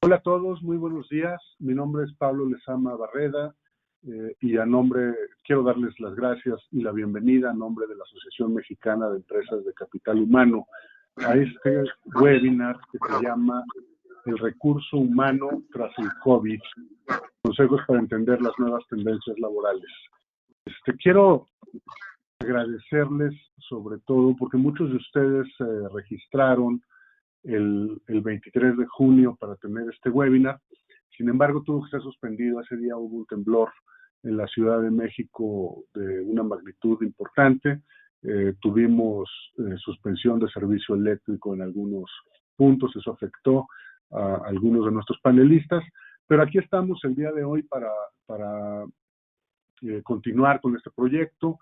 Hola a todos, muy buenos días. Mi nombre es Pablo Lezama Barreda y quiero darles las gracias y la bienvenida a nombre de la Asociación Mexicana de Empresas de Capital Humano a este webinar que se llama El recurso humano tras el COVID, consejos para entender las nuevas tendencias laborales. Quiero agradecerles sobre todo porque muchos de ustedes se registraron el 23 de junio para tener este webinar. Sin embargo, tuvo que ser suspendido. Ese día hubo un temblor en la Ciudad de México de una magnitud importante. Tuvimos suspensión de servicio eléctrico en algunos puntos. Eso afectó a algunos de nuestros panelistas. Pero aquí estamos el día de hoy para continuar con este proyecto.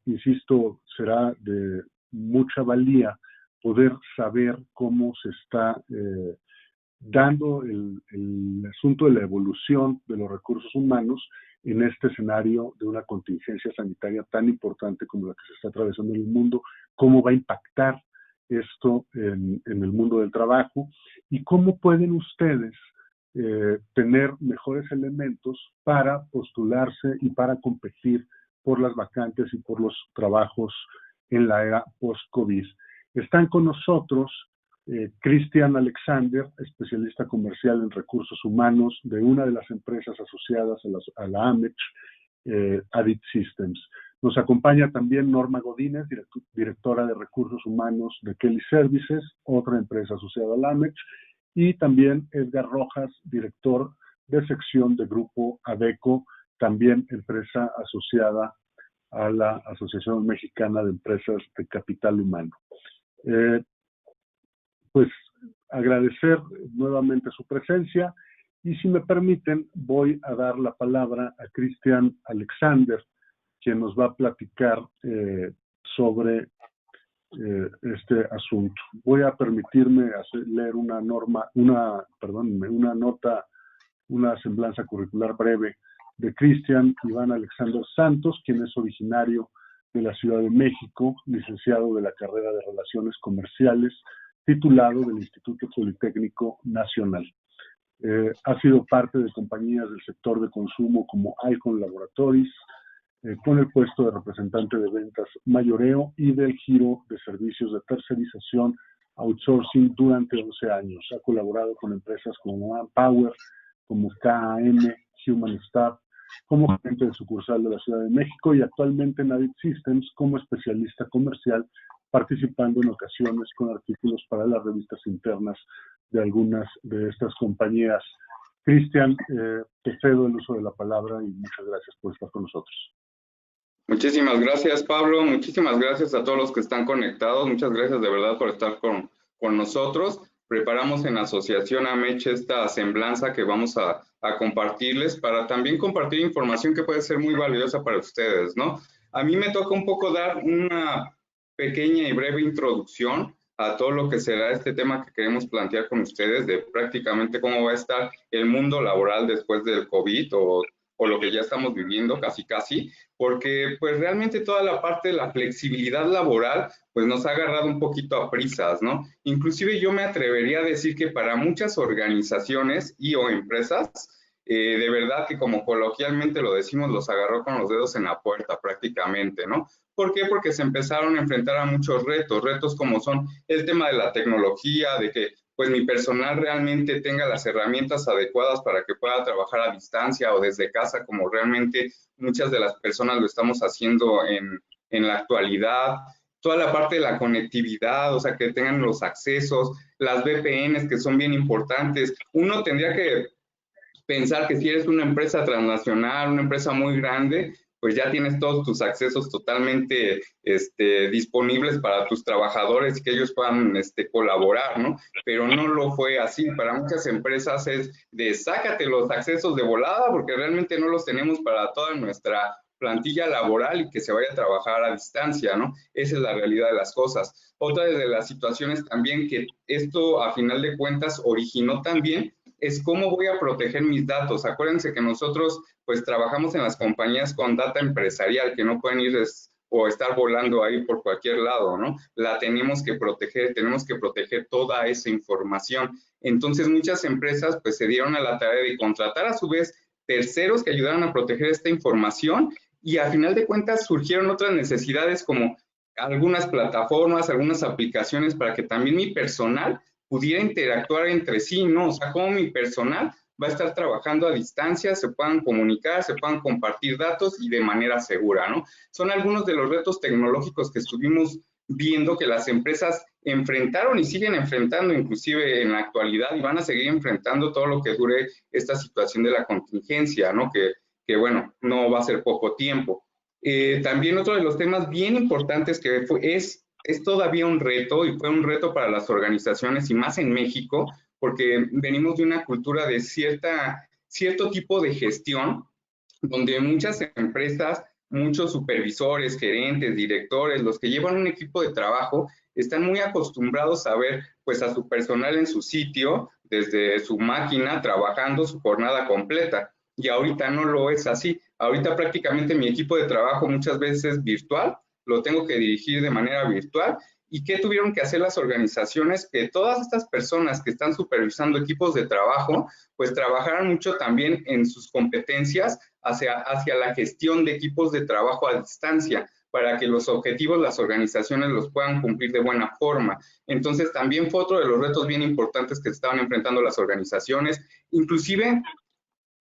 Insisto, será de mucha valía poder saber cómo se está dando el asunto de la evolución de los recursos humanos en este escenario de una contingencia sanitaria tan importante como la que se está atravesando en el mundo, cómo va a impactar esto en el mundo del trabajo y cómo pueden ustedes tener mejores elementos para postularse y para competir por las vacantes y por los trabajos en la era post-COVID. Están con nosotros Cristian Alexander, especialista comercial en recursos humanos de una de las empresas asociadas a la AMEX, Adit Systems. Nos acompaña también Norma Godínez, directora de recursos humanos de Kelly Services, otra empresa asociada a la AMEX, y también Edgar Rojas, director de sección de Grupo Adeco, también empresa asociada a la Asociación Mexicana de Empresas de Capital Humano. Pues agradecer nuevamente su presencia y si me permiten voy a dar la palabra a Cristian Alexander, quien nos va a platicar sobre este asunto. Voy a permitirme leer una semblanza curricular breve de Cristian Iván Alexander Santos, quien es originario de la Ciudad de México, licenciado de la carrera de Relaciones Comerciales, titulado del Instituto Politécnico Nacional. Ha sido parte de compañías del sector de consumo como Icon Laboratories, con el puesto de representante de ventas mayoreo y del giro de servicios de tercerización outsourcing durante 11 años. Ha colaborado con empresas como Manpower, como KAM, Human Staff, como gerente de sucursal de la Ciudad de México y actualmente en Adit Systems como especialista comercial, participando en ocasiones con artículos para las revistas internas de algunas de estas compañías. Cristian, te cedo el uso de la palabra y muchas gracias por estar con nosotros. Muchísimas gracias, Pablo. Muchísimas gracias a todos los que están conectados. Muchas gracias de verdad por estar con nosotros. Preparamos en Asociación AMECH esta semblanza que vamos a compartirles para también compartir información que puede ser muy valiosa para ustedes, ¿no? A mí me toca un poco dar una pequeña y breve introducción a todo lo que será este tema que queremos plantear con ustedes de prácticamente cómo va a estar el mundo laboral después del COVID o lo que ya estamos viviendo casi, porque pues realmente toda la parte de la flexibilidad laboral pues nos ha agarrado un poquito a prisas, ¿no? Inclusive yo me atrevería a decir que para muchas organizaciones y o empresas, de verdad que como coloquialmente lo decimos, los agarró con los dedos en la puerta prácticamente, ¿no? ¿Por qué? Porque se empezaron a enfrentar a muchos retos como son el tema de la tecnología, de que pues mi personal realmente tenga las herramientas adecuadas para que pueda trabajar a distancia o desde casa, como realmente muchas de las personas lo estamos haciendo en la actualidad. Toda la parte de la conectividad, o sea, que tengan los accesos, las VPNs que son bien importantes. Uno tendría que pensar que si eres una empresa transnacional, una empresa muy grande, pues ya tienes todos tus accesos totalmente disponibles para tus trabajadores y que ellos puedan colaborar, ¿no? Pero no lo fue así. Para muchas empresas es de sácate los accesos de volada porque realmente no los tenemos para toda nuestra plantilla laboral y que se vaya a trabajar a distancia, ¿no? Esa es la realidad de las cosas. Otra de las situaciones también que esto a final de cuentas originó también es cómo voy a proteger mis datos. Acuérdense que nosotros pues trabajamos en las compañías con data empresarial, que no pueden ir o estar volando ahí por cualquier lado, ¿no? La tenemos que proteger toda esa información. Entonces muchas empresas pues se dieron a la tarea de contratar a su vez terceros que ayudaran a proteger esta información y a final de cuentas surgieron otras necesidades como algunas plataformas, algunas aplicaciones para que también mi personal pudiera interactuar entre sí, ¿no? O sea, cómo mi personal va a estar trabajando a distancia, se puedan comunicar, se puedan compartir datos y de manera segura, ¿no? Son algunos de los retos tecnológicos que estuvimos viendo que las empresas enfrentaron y siguen enfrentando inclusive en la actualidad y van a seguir enfrentando todo lo que dure esta situación de la contingencia, ¿no? Que bueno, no va a ser poco tiempo. También otro de los temas bien importantes que es todavía un reto y fue un reto para las organizaciones y más en México, porque venimos de una cultura de cierto tipo de gestión, donde muchas empresas, muchos supervisores, gerentes, directores, los que llevan un equipo de trabajo, están muy acostumbrados a ver pues a su personal en su sitio, desde su máquina, trabajando su jornada completa. Y ahorita no lo es así. Ahorita prácticamente mi equipo de trabajo muchas veces es virtual, lo tengo que dirigir de manera virtual. ¿Y qué tuvieron que hacer las organizaciones? Que todas estas personas que están supervisando equipos de trabajo, pues trabajaran mucho también en sus competencias hacia la gestión de equipos de trabajo a distancia, para que los objetivos las organizaciones los puedan cumplir de buena forma. Entonces también fue otro de los retos bien importantes que estaban enfrentando las organizaciones, inclusive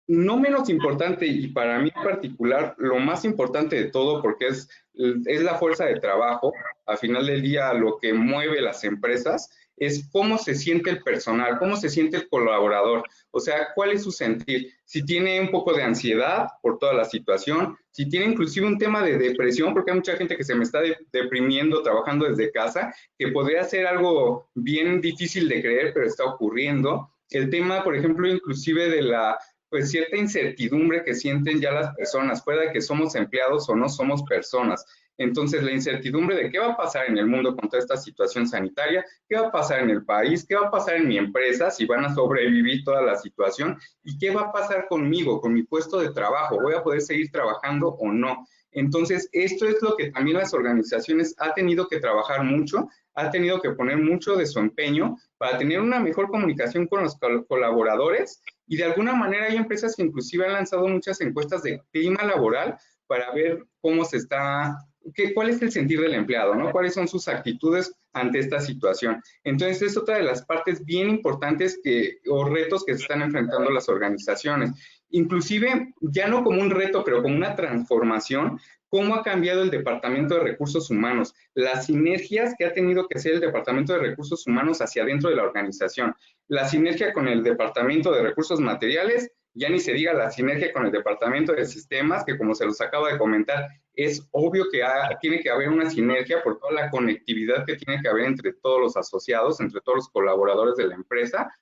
no menos importante y para mí en particular lo más importante de todo porque es la fuerza de trabajo, al final del día lo que mueve las empresas es cómo se siente el personal, cómo se siente el colaborador, o sea, cuál es su sentir, si tiene un poco de ansiedad por toda la situación, si tiene inclusive un tema de depresión, porque hay mucha gente que se me está deprimiendo trabajando desde casa, que podría ser algo bien difícil de creer, pero está ocurriendo. El tema, por ejemplo, inclusive de pues cierta incertidumbre que sienten ya las personas, fuera de que somos empleados o no somos personas. Entonces, la incertidumbre de qué va a pasar en el mundo con toda esta situación sanitaria, qué va a pasar en el país, qué va a pasar en mi empresa, si van a sobrevivir toda la situación y qué va a pasar conmigo, con mi puesto de trabajo, voy a poder seguir trabajando o no. Entonces, esto es lo que también las organizaciones han tenido que trabajar mucho, han tenido que poner mucho de su empeño para tener una mejor comunicación con los colaboradores y de alguna manera hay empresas que inclusive han lanzado muchas encuestas de clima laboral para ver cómo se está, cuál es el sentir del empleado, ¿no? Cuáles son sus actitudes ante esta situación. Entonces, es otra de las partes bien importantes o retos que se están enfrentando las organizaciones. Inclusive, ya no como un reto, pero como una transformación, cómo ha cambiado el Departamento de Recursos Humanos, las sinergias que ha tenido que hacer el Departamento de Recursos Humanos hacia adentro de la organización, la sinergia con el Departamento de Recursos Materiales, ya ni se diga la sinergia con el Departamento de Sistemas, que como se los acabo de comentar, es obvio que tiene que haber una sinergia por toda la conectividad que tiene que haber entre todos los asociados, entre todos los colaboradores de la empresa,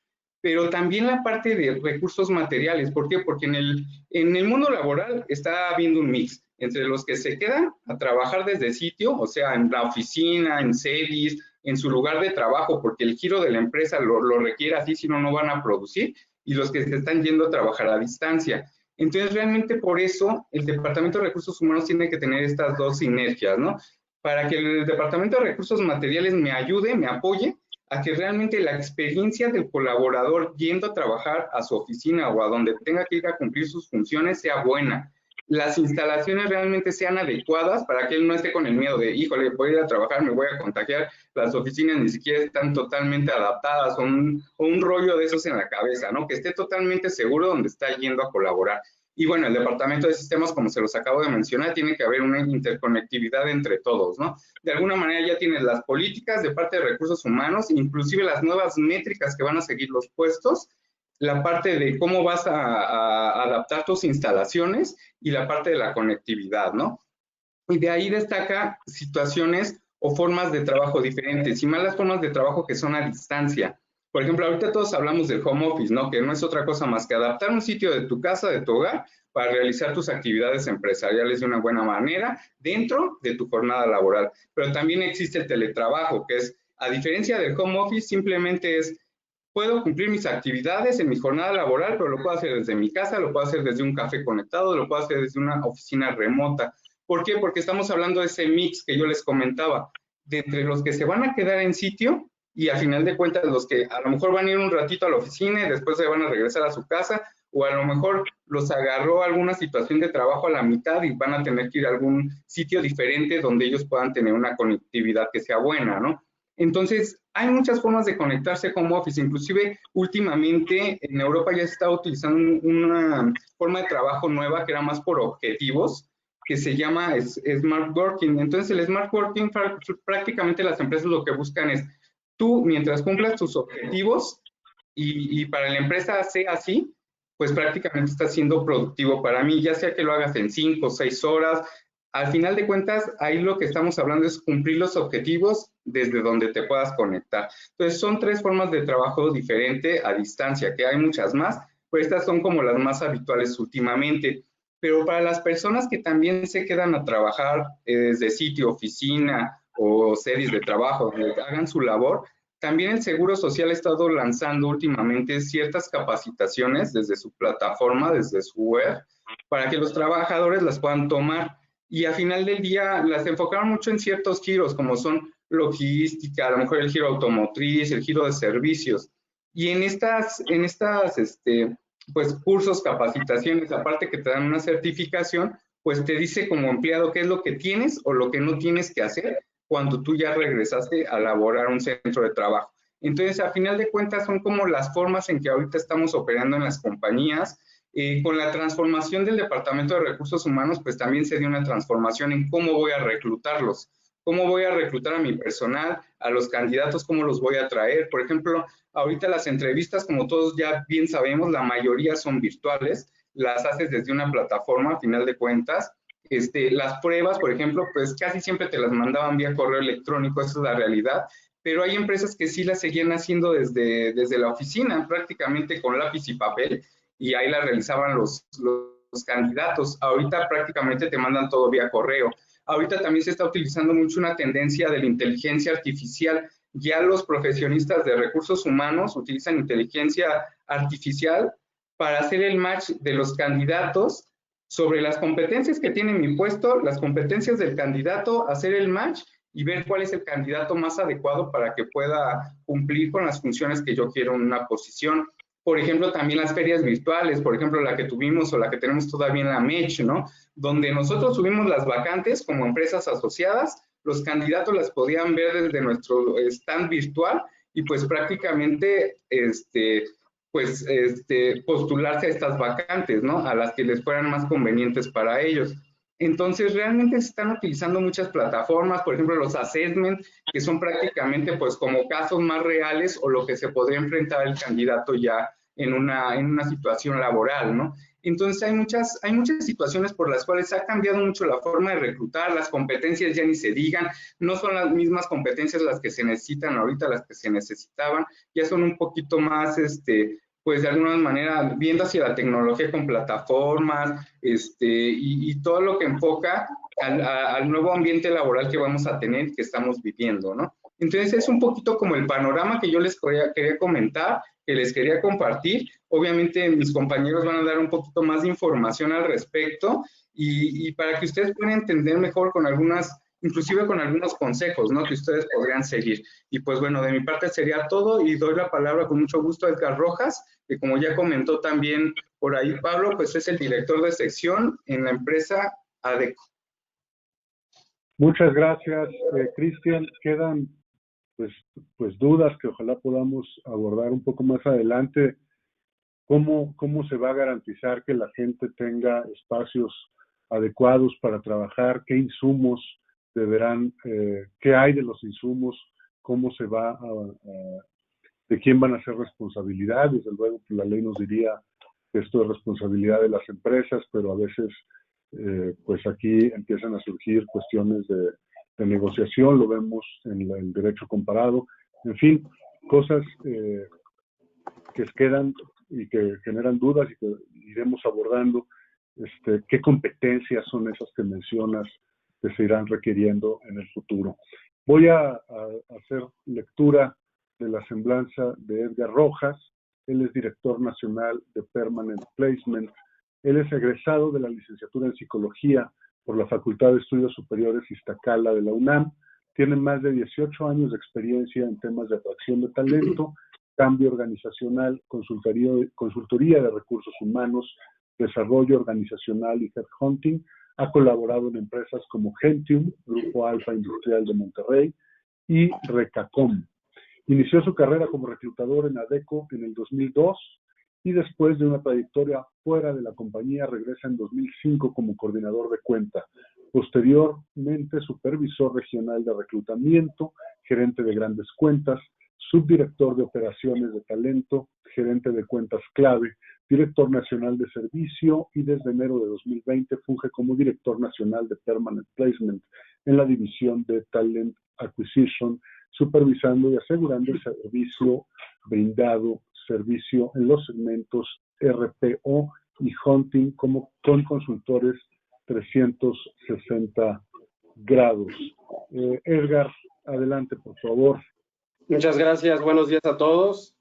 pero también la parte de recursos materiales. ¿Por qué? Porque en el mundo laboral está habiendo un mix entre los que se quedan a trabajar desde sitio, o sea, en la oficina, en sedes, en su lugar de trabajo, porque el giro de la empresa lo requiere así, si no, no van a producir, y los que se están yendo a trabajar a distancia. Entonces, realmente por eso el Departamento de Recursos Humanos tiene que tener estas dos sinergias, ¿no? Para que el Departamento de Recursos Materiales me ayude, me apoye, a que realmente la experiencia del colaborador yendo a trabajar a su oficina o a donde tenga que ir a cumplir sus funciones sea buena. Las instalaciones realmente sean adecuadas para que él no esté con el miedo de, híjole, voy a ir a trabajar, me voy a contagiar, las oficinas ni siquiera están totalmente adaptadas o un rollo de esos en la cabeza, ¿no? Que esté totalmente seguro donde está yendo a colaborar. Y bueno, el Departamento de Sistemas, como se los acabo de mencionar, tiene que haber una interconectividad entre todos, ¿no? De alguna manera ya tienes las políticas de parte de recursos humanos, inclusive las nuevas métricas que van a seguir los puestos, la parte de cómo vas a adaptar tus instalaciones y la parte de la conectividad, ¿no? Y de ahí destaca situaciones o formas de trabajo diferentes y malas formas de trabajo que son a distancia. Por ejemplo, ahorita todos hablamos del home office, ¿no? Que no es otra cosa más que adaptar un sitio de tu casa, de tu hogar, para realizar tus actividades empresariales de una buena manera dentro de tu jornada laboral. Pero también existe el teletrabajo, que es, a diferencia del home office, simplemente es, puedo cumplir mis actividades en mi jornada laboral, pero lo puedo hacer desde mi casa, lo puedo hacer desde un café conectado, lo puedo hacer desde una oficina remota. ¿Por qué? Porque estamos hablando de ese mix que yo les comentaba, de entre los que se van a quedar en sitio y al final de cuentas los que a lo mejor van a ir un ratito a la oficina y después se van a regresar a su casa, o a lo mejor los agarró alguna situación de trabajo a la mitad y van a tener que ir a algún sitio diferente donde ellos puedan tener una conectividad que sea buena, ¿no? Entonces, hay muchas formas de conectarse como Office, inclusive últimamente en Europa ya se está utilizando una forma de trabajo nueva que era más por objetivos, que se llama Smart Working. Entonces, el Smart Working prácticamente las empresas lo que buscan es tú, mientras cumplas tus objetivos y para la empresa sea así, pues prácticamente estás siendo productivo para mí, ya sea que lo hagas en 5 o 6 horas. Al final de cuentas, ahí lo que estamos hablando es cumplir los objetivos desde donde te puedas conectar. Entonces, son 3 formas de trabajo diferente a distancia, que hay muchas más, pero estas son como las más habituales últimamente. Pero para las personas que también se quedan a trabajar desde sitio, oficina o series de trabajo, donde hagan su labor, también el Seguro Social ha estado lanzando últimamente ciertas capacitaciones desde su plataforma, desde su web, para que los trabajadores las puedan tomar. Y al final del día las enfocaron mucho en ciertos giros, como son logística, a lo mejor el giro automotriz, el giro de servicios. Y en estas pues cursos, capacitaciones, aparte que te dan una certificación, pues te dice como empleado qué es lo que tienes o lo que no tienes que hacer cuando tú ya regresaste a laborar un centro de trabajo. Entonces, a final de cuentas, son como las formas en que ahorita estamos operando en las compañías. Con la transformación del Departamento de Recursos Humanos, pues también se dio una transformación en cómo voy a reclutarlos, cómo voy a reclutar a mi personal, a los candidatos, cómo los voy a traer. Por ejemplo, ahorita las entrevistas, como todos ya bien sabemos, la mayoría son virtuales, las haces desde una plataforma, a final de cuentas. Las pruebas, por ejemplo, pues casi siempre te las mandaban vía correo electrónico, esa es la realidad, pero hay empresas que sí las seguían haciendo desde la oficina, prácticamente con lápiz y papel, y ahí las realizaban los candidatos. Ahorita prácticamente te mandan todo vía correo. Ahorita también se está utilizando mucho una tendencia de la inteligencia artificial. Ya los profesionistas de recursos humanos utilizan inteligencia artificial para hacer el match de los candidatos sobre las competencias que tiene mi puesto, las competencias del candidato, hacer el match y ver cuál es el candidato más adecuado para que pueda cumplir con las funciones que yo quiero en una posición. Por ejemplo, también las ferias virtuales, por ejemplo, la que tuvimos o la que tenemos todavía en la MECH, ¿no? Donde nosotros subimos las vacantes como empresas asociadas, los candidatos las podían ver desde nuestro stand virtual y pues prácticamente postularse a estas vacantes, ¿no? A las que les fueran más convenientes para ellos. Entonces, realmente se están utilizando muchas plataformas, por ejemplo, los assessment, que son prácticamente pues como casos más reales o lo que se podría enfrentar el candidato ya en una situación laboral, ¿no? Entonces, hay muchas situaciones por las cuales ha cambiado mucho la forma de reclutar, las competencias ya ni se digan, no son las mismas competencias las que se necesitan ahorita, las que se necesitaban, ya son un poquito más, pues de alguna manera viendo hacia la tecnología con plataformas, y todo lo que enfoca al nuevo ambiente laboral que vamos a tener, que estamos viviendo, ¿no? Entonces es un poquito como el panorama que yo les quería comentar, que les quería compartir. Obviamente mis compañeros van a dar un poquito más de información al respecto y para que ustedes puedan entender mejor con inclusive con algunos consejos, ¿no? Que ustedes podrían seguir. Y pues bueno, de mi parte sería todo y doy la palabra con mucho gusto a Edgar Rojas, que como ya comentó también por ahí Pablo, pues es el director de sección en la empresa ADECO. Muchas gracias, Cristian. Quedan pues dudas que ojalá podamos abordar un poco más adelante. ¿Cómo se va a garantizar que la gente tenga espacios adecuados para trabajar? ¿Qué insumos deberán, qué hay de los insumos? ¿Cómo se va de quién van a ser responsabilidad? Desde luego, la ley nos diría que esto es responsabilidad de las empresas, pero a veces, pues aquí empiezan a surgir cuestiones de negociación, lo vemos en el derecho comparado, en fin, cosas que quedan y que generan dudas y que iremos abordando. ¿Qué competencias son esas que mencionas que se irán requiriendo en el futuro? Voy a hacer lectura de la semblanza de Edgar Rojas. Él es director nacional de Permanent Placement. Él es egresado de la licenciatura en Psicología por la Facultad de Estudios Superiores Iztacala de la UNAM. Tiene más de 18 años de experiencia en temas de atracción de talento, cambio organizacional, consultoría de recursos humanos, desarrollo organizacional y headhunting. Ha colaborado en empresas como Gentium, Grupo Alfa Industrial de Monterrey, y Recacom. Inició su carrera como reclutador en ADECO en el 2002 y después de una trayectoria fuera de la compañía regresa en 2005 como coordinador de cuenta. Posteriormente, supervisor regional de reclutamiento, gerente de grandes cuentas, subdirector de operaciones de talento, gerente de cuentas clave, director nacional de servicio y desde enero de 2020 funge como director nacional de Permanent Placement en la división de Talent Acquisition, supervisando y asegurando el servicio servicio en los segmentos RPO y Hunting con consultores 360 grados. Edgar, adelante, por favor. Muchas gracias, buenos días a todos.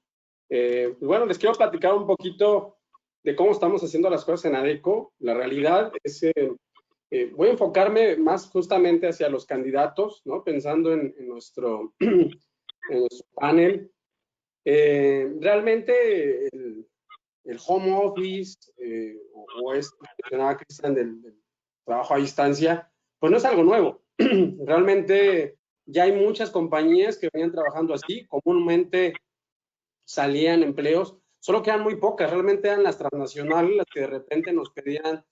Bueno, les quiero platicar un poquito de cómo estamos haciendo las cosas en ADECO. La realidad es voy a enfocarme más justamente hacia los candidatos, ¿no? Pensando en nuestro panel. Realmente el home office o esto que mencionaba Cristian del trabajo a distancia, pues no es algo nuevo. Realmente ya hay muchas compañías que venían trabajando así. Comúnmente salían empleos, solo quedan muy pocas. Realmente eran las transnacionales las que de repente nos pedían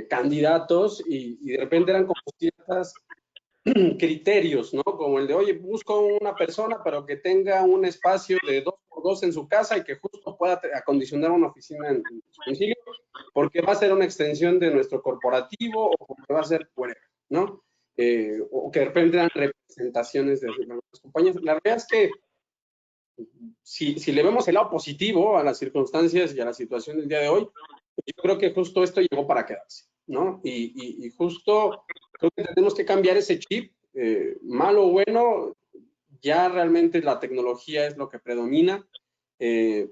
candidatos y de repente eran como ciertas criterios, ¿no? Como el de, oye, busco una persona pero que tenga un espacio de 2x2 en su casa y que justo pueda acondicionar una oficina en su domicilio, porque va a ser una extensión de nuestro corporativo o porque va a ser whatever, ¿no? O que de repente dan representaciones de las compañías. La realidad es que si le vemos el lado positivo a las circunstancias y a la situación del día de hoy, yo creo que justo esto llegó para quedarse, ¿no? Y justo creo que tenemos que cambiar ese chip, malo o bueno, ya realmente la tecnología es lo que predomina,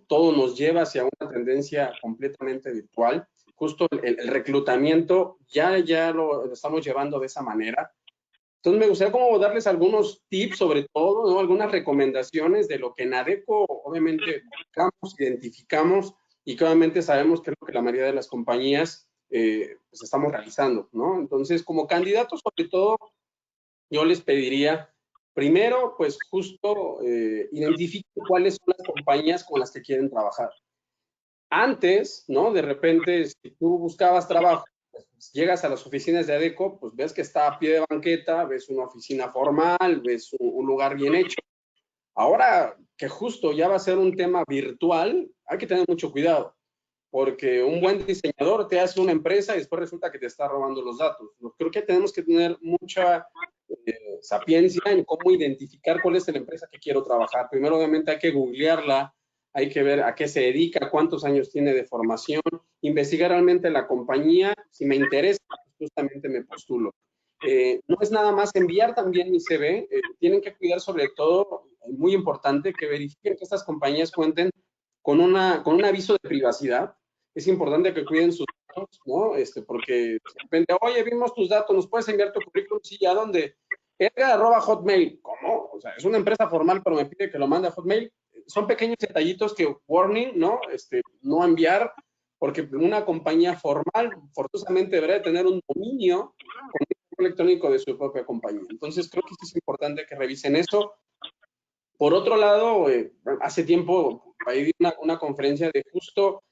todo nos lleva hacia una tendencia completamente virtual. Justo el reclutamiento ya lo estamos llevando de esa manera. Entonces me gustaría como darles algunos tips, sobre todo, ¿no? Algunas recomendaciones de lo que en ADECO obviamente buscamos, identificamos y que obviamente sabemos que es lo que la mayoría de las compañías pues estamos realizando, ¿no? Entonces, como candidatos, sobre todo, yo les pediría, primero, pues justo identifiquen cuáles son las compañías con las que quieren trabajar. Antes, ¿no? De repente, si tú buscabas trabajo, pues, llegas a las oficinas de ADECO, pues ves que está a pie de banqueta, ves una oficina formal, ves un lugar bien hecho. Ahora que justo ya va a ser un tema virtual, hay que tener mucho cuidado, porque un buen diseñador te hace una empresa y después resulta que te está robando los datos. Creo que tenemos que tener mucha sapiencia en cómo identificar cuál es la empresa que quiero trabajar. Primero, obviamente, hay que googlearla, hay que ver a qué se dedica, cuántos años tiene de formación, investigar realmente la compañía. Si me interesa, justamente me postulo. No es nada más enviar también mi CV, tienen que cuidar sobre todo, muy importante, que verifiquen que estas compañías cuenten con un aviso de privacidad. Es importante que cuiden sus datos, ¿no? Porque de repente, oye, vimos tus datos, ¿nos puedes enviar tu currículum? Sí, ¿a dónde? Edgar@hotmail. ¿Cómo? O sea, es una empresa formal, pero me pide que lo mande a Hotmail. Son pequeños detallitos que, warning, ¿no? No enviar, porque una compañía formal forzosamente deberá tener un dominio con el correo electrónico de su propia compañía. Entonces, creo que es importante que revisen eso. Por otro lado, hace tiempo ahí di una conferencia de justo,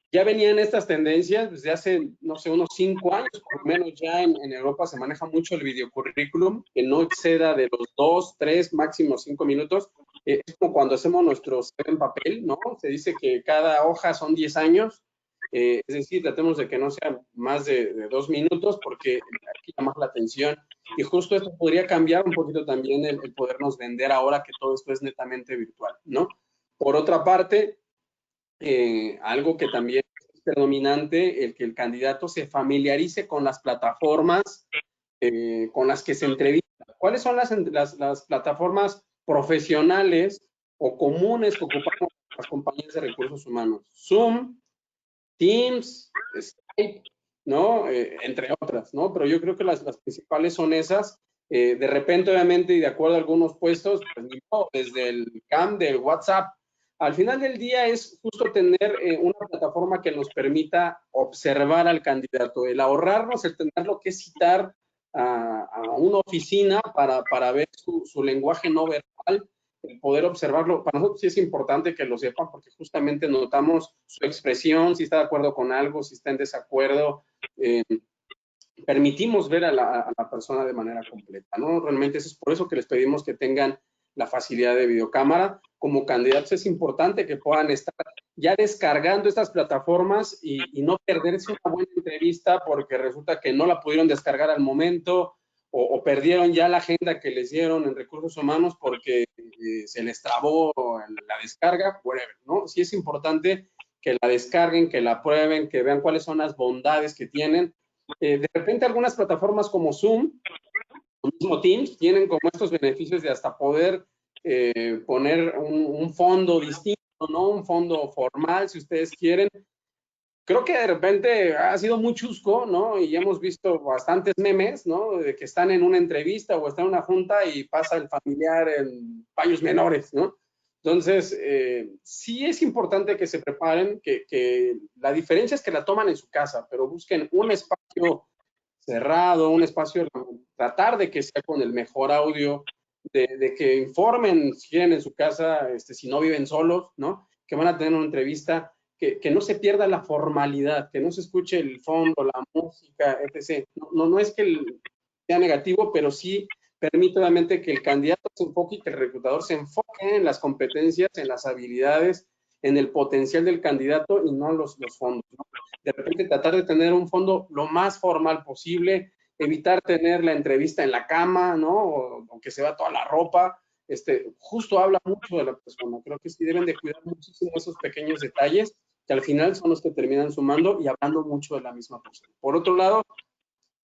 ya venían estas tendencias desde hace, no sé, unos 5 años, por lo menos ya en Europa se maneja mucho el videocurrículum, que no exceda de los 2, 3, máximo 5 minutos. Es como cuando hacemos nuestro CV en papel, ¿no? Se dice que cada hoja son 10 años, es decir, tratemos de que no sean más de 2 minutos porque hay que llamar la atención. Y justo esto podría cambiar un poquito también el podernos vender ahora que todo esto es netamente virtual, ¿no? Por otra parte, algo que también es predominante, el que el candidato se familiarice con las plataformas con las que se entrevista. ¿Cuáles son las plataformas profesionales o comunes que ocupamos las compañías de recursos humanos? Zoom, Teams, Skype, ¿no? Entre otras, ¿no? Pero yo creo que las principales son esas. De repente, obviamente, y de acuerdo a algunos puestos, pues, desde el CAM, del WhatsApp, al final del día es justo tener una plataforma que nos permita observar al candidato, el ahorrarnos, el tenerlo que citar a una oficina para ver su lenguaje no verbal, el poder observarlo. Para nosotros sí es importante que lo sepan porque justamente notamos su expresión, si está de acuerdo con algo, si está en desacuerdo. Permitimos ver a la persona de manera completa, ¿no? Realmente es por eso que les pedimos que tengan la facilidad de videocámara. Como candidatos es importante que puedan estar ya descargando estas plataformas y no perderse una buena entrevista porque resulta que no la pudieron descargar al momento o perdieron ya la agenda que les dieron en recursos humanos porque se les trabó la descarga, whatever, ¿no? Sí es importante que la descarguen, que la prueben, que vean cuáles son las bondades que tienen. De repente algunas plataformas como Zoom, o mismo Teams, tienen como estos beneficios de hasta poder poner un fondo distinto, ¿no? Un fondo formal, si ustedes quieren. Creo que de repente ha sido muy chusco, ¿no? Y hemos visto bastantes memes, ¿no? De que están en una entrevista o están en una junta y pasa el familiar en paños menores, ¿no? Entonces, sí es importante que se preparen, que la diferencia es que la toman en su casa, pero busquen un espacio cerrado, un espacio, tratar de que sea con el mejor audio, de que informen si quieren en su casa, si no viven solos, ¿no? Que van a tener una entrevista, que no se pierda la formalidad, que no se escuche el fondo, la música, etc. No es que sea negativo, pero sí permite obviamente que el candidato se enfoque y que el reclutador se enfoque en las competencias, en las habilidades, en el potencial del candidato y no los fondos, ¿no? De repente tratar de tener un fondo lo más formal posible, evitar tener la entrevista en la cama, ¿no? O que se vea toda la ropa. Justo habla mucho de la persona. Creo que sí deben de cuidar muchísimo esos pequeños detalles que al final son los que terminan sumando y hablando mucho de la misma persona. Por otro lado,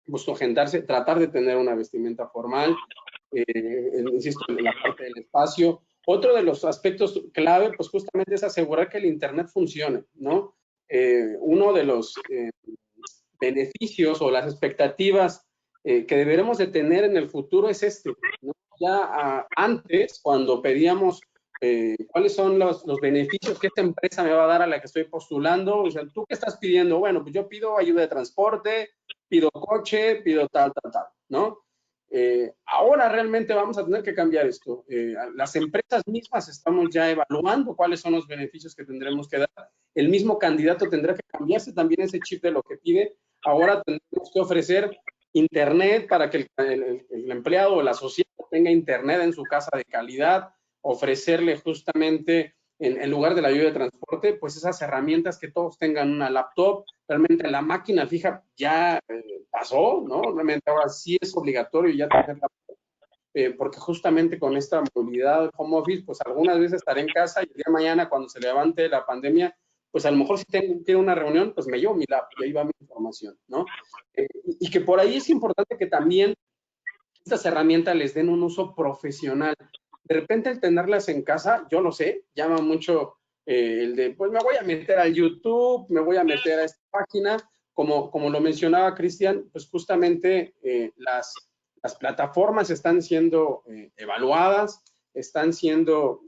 pues agendarse, tratar de tener una vestimenta formal, insisto, en la parte del espacio. Otro de los aspectos clave, pues justamente es asegurar que el Internet funcione, ¿no? Uno de los beneficios o las expectativas que deberemos de tener en el futuro es ¿no? Ya antes, cuando pedíamos cuáles son los beneficios que esta empresa me va a dar a la que estoy postulando, o sea, ¿tú qué estás pidiendo? Bueno, pues yo pido ayuda de transporte, pido coche, pido tal, ¿no? Ahora realmente vamos a tener que cambiar esto. Las empresas mismas estamos ya evaluando cuáles son los beneficios que tendremos que dar. El mismo candidato tendrá que cambiarse también ese chip de lo que pide. Ahora tendremos que ofrecer internet para que el empleado o el asociado tenga internet en su casa de calidad, ofrecerle justamente en lugar de la ayuda de transporte, pues esas herramientas que todos tengan una laptop. Realmente la máquina fija ya pasó, ¿no? Realmente ahora sí es obligatorio ya tener laptop, porque justamente con esta movilidad home office, pues algunas veces estaré en casa y el día de mañana cuando se levante la pandemia, pues a lo mejor si tengo una reunión, pues me llevo mi laptop y ahí va mi información, ¿no? Y que por ahí es importante que también estas herramientas les den un uso profesional. De repente el tenerlas en casa, yo lo sé, llama mucho el de, pues me voy a meter al YouTube, me voy a meter a esta página, como lo mencionaba Cristian, pues justamente las plataformas están siendo evaluadas, están siendo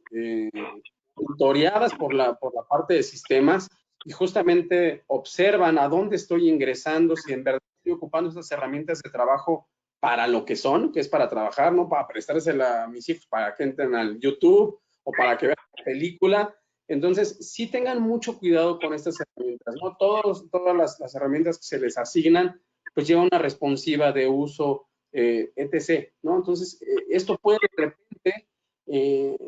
tutoriadas por la parte de sistemas y justamente observan a dónde estoy ingresando, si en verdad estoy ocupando esas herramientas de trabajo para lo que son, que es para trabajar, no para prestársela a mis hijos para que entren al YouTube o para que vean la película. Entonces, sí tengan mucho cuidado con estas herramientas, ¿no? Todas las herramientas que se les asignan, pues llevan una responsiva de uso, etc., ¿no? Entonces, esto puede de repente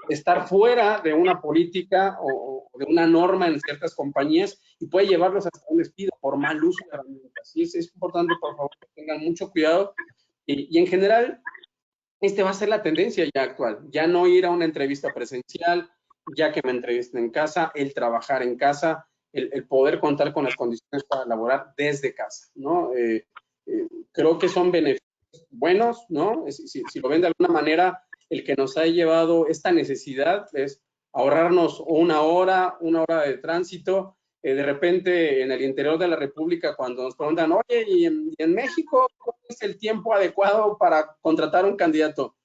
estar fuera de una política o de una norma en ciertas compañías y puede llevarlos hasta un despido por mal uso de herramientas. Y es importante, por favor, que tengan mucho cuidado. Y en general, va a ser la tendencia ya actual. Ya no ir a una entrevista presencial, ya que me entrevisten en casa, el trabajar en casa, el poder contar con las condiciones para laborar desde casa, ¿no? Creo que son beneficios buenos, ¿no? Si lo ven de alguna manera, el que nos ha llevado esta necesidad es ahorrarnos una hora de tránsito, de repente en el interior de la República, cuando nos preguntan, oye, ¿y en México cuál es el tiempo adecuado para contratar un candidato?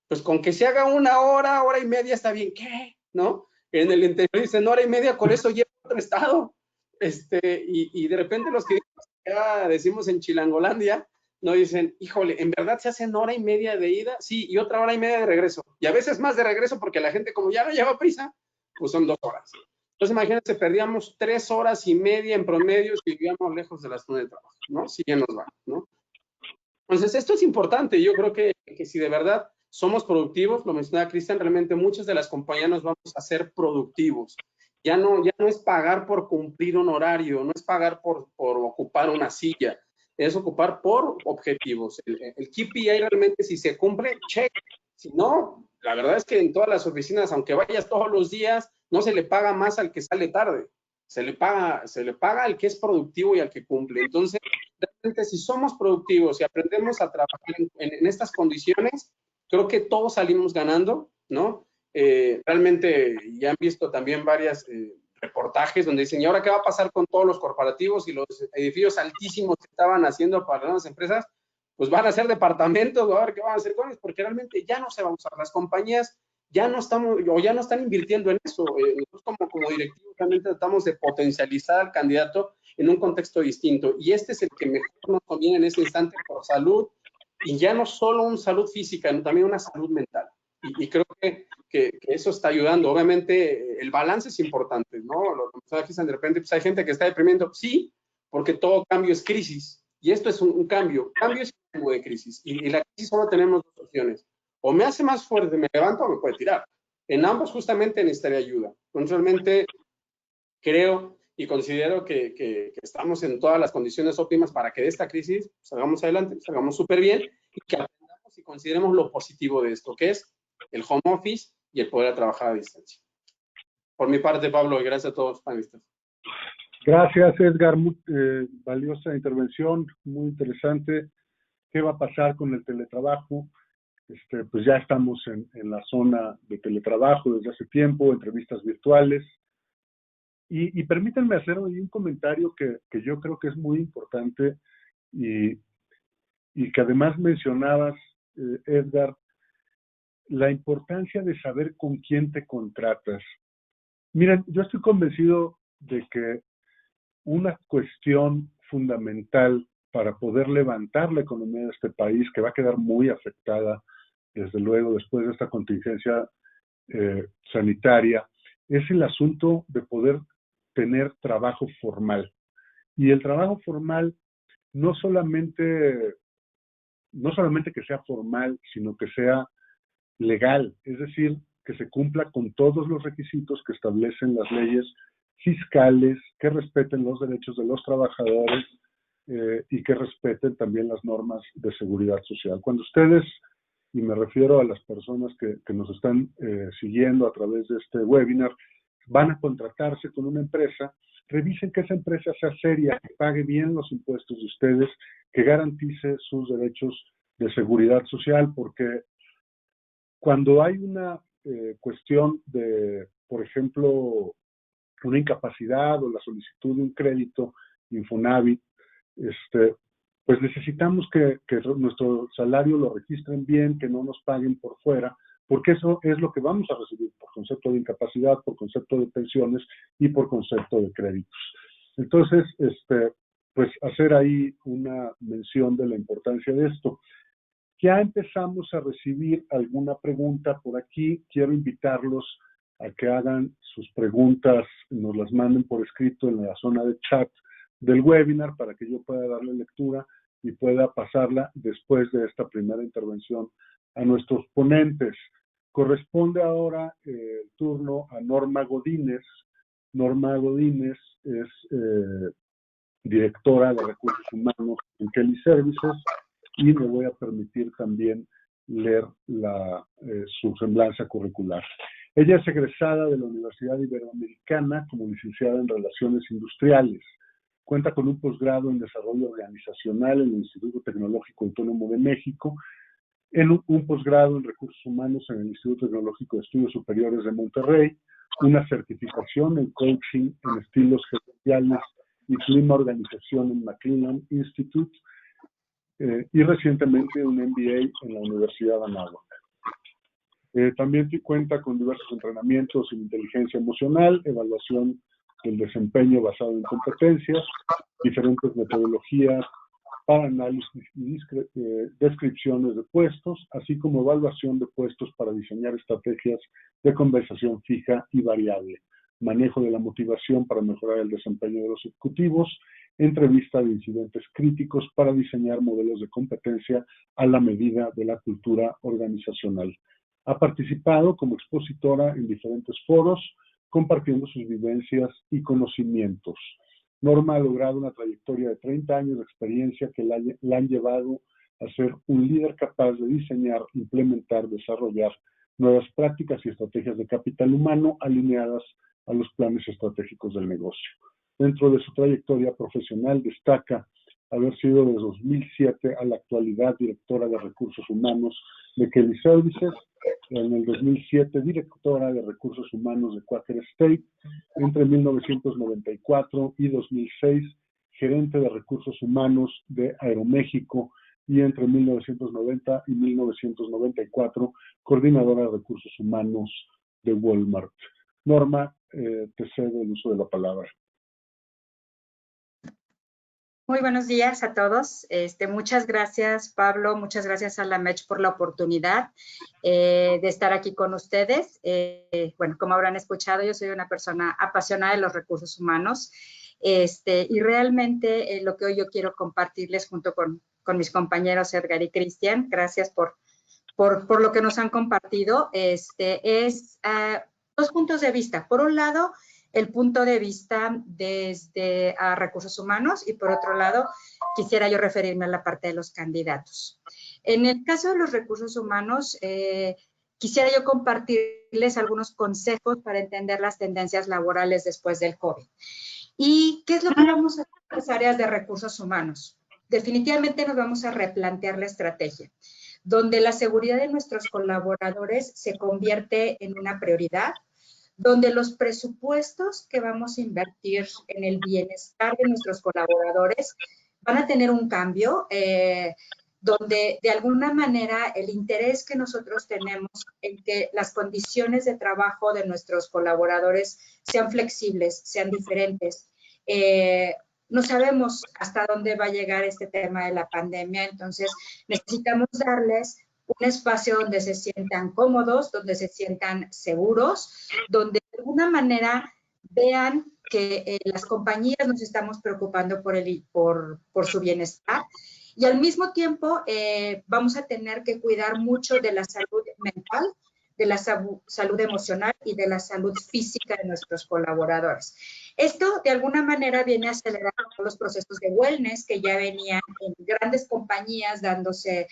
Pues con que se haga 1 hora, 1 hora y media está bien. ¿Qué? ¿No? En el interior dicen 1 hora y media, con eso lleva a otro estado. Y de repente los que ya decimos en Chilangolandia, no dicen, híjole, ¿en verdad se hacen 1 hora y media de ida? Sí, y otra 1 hora y media de regreso. Y a veces más de regreso porque la gente como ya no lleva prisa, pues son 2 horas. Entonces imagínense, perdíamos 3 horas y media en promedio si vivíamos lejos de la zona de trabajo, ¿no? Si bien nos va, ¿no? Entonces esto es importante. Yo creo que si de verdad somos productivos, lo mencionaba Cristian, realmente muchas de las compañías nos vamos a hacer productivos. Ya no es pagar por cumplir un horario, no es pagar por ocupar una silla, es ocupar por objetivos. El KPI realmente, si se cumple, check. Si no, la verdad es que en todas las oficinas, aunque vayas todos los días, no se le paga más al que sale tarde. Se le paga al que es productivo y al que cumple. Entonces, realmente si somos productivos y aprendemos a trabajar en estas condiciones, creo que todos salimos ganando, ¿no? Realmente ya han visto también varios reportajes donde dicen, ¿y ahora qué va a pasar con todos los corporativos y los edificios altísimos que estaban haciendo para las empresas? Pues van a ser departamentos, a ver qué van a hacer con ellos, porque realmente ya no se van a usar. Las compañías ya no están invirtiendo en eso. Nosotros como directivos realmente tratamos de potencializar al candidato en un contexto distinto. Y este es el que mejor nos conviene en ese instante por salud, y ya no solo una salud física, sino también una salud mental. Y creo que eso está ayudando. Obviamente, el balance es importante, ¿no? Lo que de repente, pues hay gente que está deprimiendo. Sí, porque todo cambio es crisis. Y esto es un cambio. Cambio es un tipo de crisis. Y la crisis solo tenemos 2 opciones. O me hace más fuerte, me levanto, o me puede tirar. En ambos justamente necesitaría ayuda. Entonces, realmente creo y considero que estamos en todas las condiciones óptimas para que de esta crisis salgamos adelante, salgamos súper bien, y que aprendamos y consideremos lo positivo de esto, que es el home office y el poder trabajar a distancia. Por mi parte, Pablo, y gracias a todos los panelistas. Gracias, Edgar. Muy valiosa intervención, muy interesante. ¿Qué va a pasar con el teletrabajo? Pues ya estamos en la zona de teletrabajo desde hace tiempo, entrevistas virtuales. Y permítanme hacer un comentario que yo creo que es muy importante y que además mencionabas, Edgar, la importancia de saber con quién te contratas. Miren, yo estoy convencido de que una cuestión fundamental para poder levantar la economía de este país, que va a quedar muy afectada, desde luego, después de esta contingencia sanitaria, es el asunto de poder tener trabajo formal. Y el trabajo formal no solamente que sea formal, sino que sea legal, es decir, que se cumpla con todos los requisitos que establecen las leyes fiscales, que respeten los derechos de los trabajadores y que respeten también las normas de seguridad social. Cuando ustedes, y me refiero a las personas que nos están siguiendo a través de este webinar, van a contratarse con una empresa, revisen que esa empresa sea seria, que pague bien los impuestos de ustedes, que garantice sus derechos de seguridad social, porque cuando hay una cuestión de, por ejemplo, una incapacidad o la solicitud de un crédito Infonavit, pues necesitamos que nuestro salario lo registren bien, que no nos paguen por fuera, porque eso es lo que vamos a recibir por concepto de incapacidad, por concepto de pensiones y por concepto de créditos. Entonces, pues hacer ahí una mención de la importancia de esto. Ya empezamos a recibir alguna pregunta por aquí. Quiero invitarlos a que hagan sus preguntas, nos las manden por escrito en la zona de chat del webinar para que yo pueda darle lectura y pueda pasarla después de esta primera intervención a nuestros ponentes. Corresponde ahora el turno a Norma Godínez. Norma Godínez es directora de Recursos Humanos en Kelly Services, y me voy a permitir también leer su semblanza curricular. Ella es egresada de la Universidad Iberoamericana como licenciada en Relaciones Industriales. Cuenta con un posgrado en Desarrollo Organizacional en el Instituto Tecnológico Autónomo de México, en un posgrado en Recursos Humanos en el Instituto Tecnológico de Estudios Superiores de Monterrey, una certificación en coaching en estilos sociales y clima organización en McClellan Institute, y recientemente un MBA en la Universidad de Anáhuac. También cuenta con diversos entrenamientos en inteligencia emocional, evaluación del desempeño basado en competencias, diferentes metodologías para análisis y descripciones de puestos, así como evaluación de puestos para diseñar estrategias de conversación fija y variable, manejo de la motivación para mejorar el desempeño de los ejecutivos, entrevista de incidentes críticos para diseñar modelos de competencia a la medida de la cultura organizacional. Ha participado como expositora en diferentes foros, compartiendo sus vivencias y conocimientos. Norma ha logrado una trayectoria de 30 años de experiencia que la han llevado a ser un líder capaz de diseñar, implementar, desarrollar nuevas prácticas y estrategias de capital humano alineadas a los planes estratégicos del negocio. Dentro de su trayectoria profesional destaca haber sido desde 2007 a la actualidad directora de recursos humanos de Kelly Services, en el 2007 directora de recursos humanos de Quaker State, entre 1994 y 2006 gerente de recursos humanos de Aeroméxico y entre 1990 y 1994 coordinadora de recursos humanos de Walmart. Norma, te cedo el uso de la palabra. Muy buenos días a todos. Muchas gracias, Pablo. Muchas gracias a la MECH por la oportunidad de estar aquí con ustedes. Bueno, como habrán escuchado, yo soy una persona apasionada de los recursos humanos y realmente lo que hoy yo quiero compartirles junto con mis compañeros Edgar y Cristian, gracias por lo que nos han compartido, es dos puntos de vista. Por un lado, el punto de vista desde recursos humanos y por otro lado, quisiera yo referirme a la parte de los candidatos. En el caso de los recursos humanos, quisiera yo compartirles algunos consejos para entender las tendencias laborales después del COVID. ¿Y qué es lo que vamos a hacer en las áreas de recursos humanos? Definitivamente nos vamos a replantear la estrategia, donde la seguridad de nuestros colaboradores se convierte en una prioridad, donde los presupuestos que vamos a invertir en el bienestar de nuestros colaboradores van a tener un cambio, donde de alguna manera el interés que nosotros tenemos en que las condiciones de trabajo de nuestros colaboradores sean flexibles, sean diferentes. No sabemos hasta dónde va a llegar este tema de la pandemia, entonces necesitamos darles un espacio donde se sientan cómodos, donde se sientan seguros, donde de alguna manera vean que las compañías nos estamos preocupando por su bienestar y al mismo tiempo vamos a tener que cuidar mucho de la salud mental, de la salud emocional y de la salud física de nuestros colaboradores. Esto, de alguna manera, viene a acelerar los procesos de wellness que ya venían en grandes compañías dándose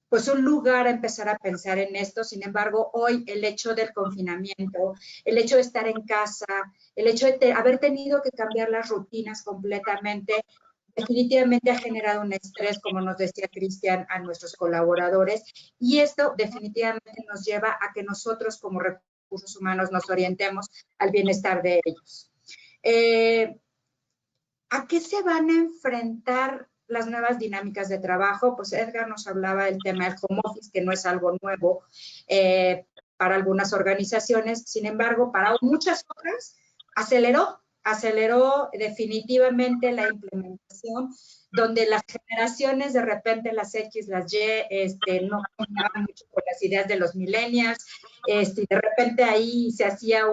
pues un lugar a empezar a pensar en esto. Sin embargo, hoy el hecho del confinamiento, el hecho de estar en casa, el hecho de haber tenido que cambiar las rutinas completamente, definitivamente ha generado un estrés, como nos decía Cristian, a nuestros colaboradores, y esto definitivamente nos lleva a que nosotros como recursos humanos nos orientemos al bienestar de ellos. ¿A qué se van a enfrentar las nuevas dinámicas de trabajo? Pues Edgar nos hablaba del tema del home office, que no es algo nuevo para algunas organizaciones, sin embargo, para muchas otras aceleró definitivamente la implementación, donde las generaciones de repente las X, las Y, no combinaban mucho con las ideas de los millennials, de repente ahí se hacía